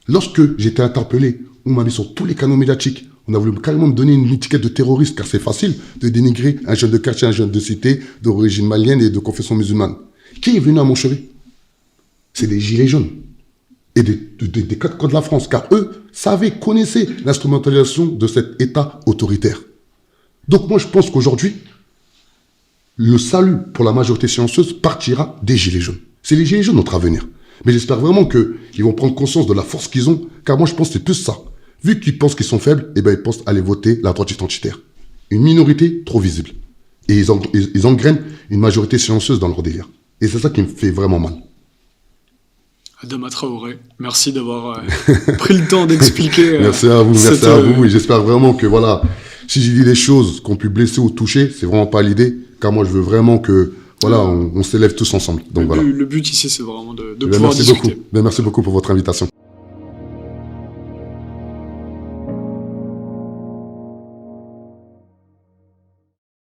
Lorsque j'étais interpellé, on m'a mis sur tous les canaux médiatiques, on a voulu carrément me donner une étiquette de terroriste, car c'est facile de dénigrer un jeune de quartier, un jeune de cité, d'origine malienne et de confession musulmane. Qui est venu à mon chevet? C'est des gilets jaunes. Et des 4 coins de la France, car eux connaissaient l'instrumentalisation de cet État autoritaire. Donc moi, je pense qu'aujourd'hui, le salut pour la majorité silencieuse partira des Gilets jaunes. C'est les Gilets jaunes notre avenir. Mais j'espère vraiment qu'ils vont prendre conscience de la force qu'ils ont, car moi je pense que c'est plus ça. Vu qu'ils pensent qu'ils sont faibles, eh ben, ils pensent aller voter la droite identitaire. Une minorité trop visible. Et ils engrainent une majorité silencieuse dans leur délire. Et c'est ça qui me fait vraiment mal. Adama Traoré, merci d'avoir pris le temps d'expliquer. Merci à vous. Et j'espère vraiment que voilà, si j'ai dit des choses qu'on peut blesser ou toucher, c'est vraiment pas l'idée. Car moi, je veux vraiment que voilà, on s'élève tous ensemble. Donc voilà. Le but ici, c'est vraiment de pouvoir discuter. Merci beaucoup pour votre invitation.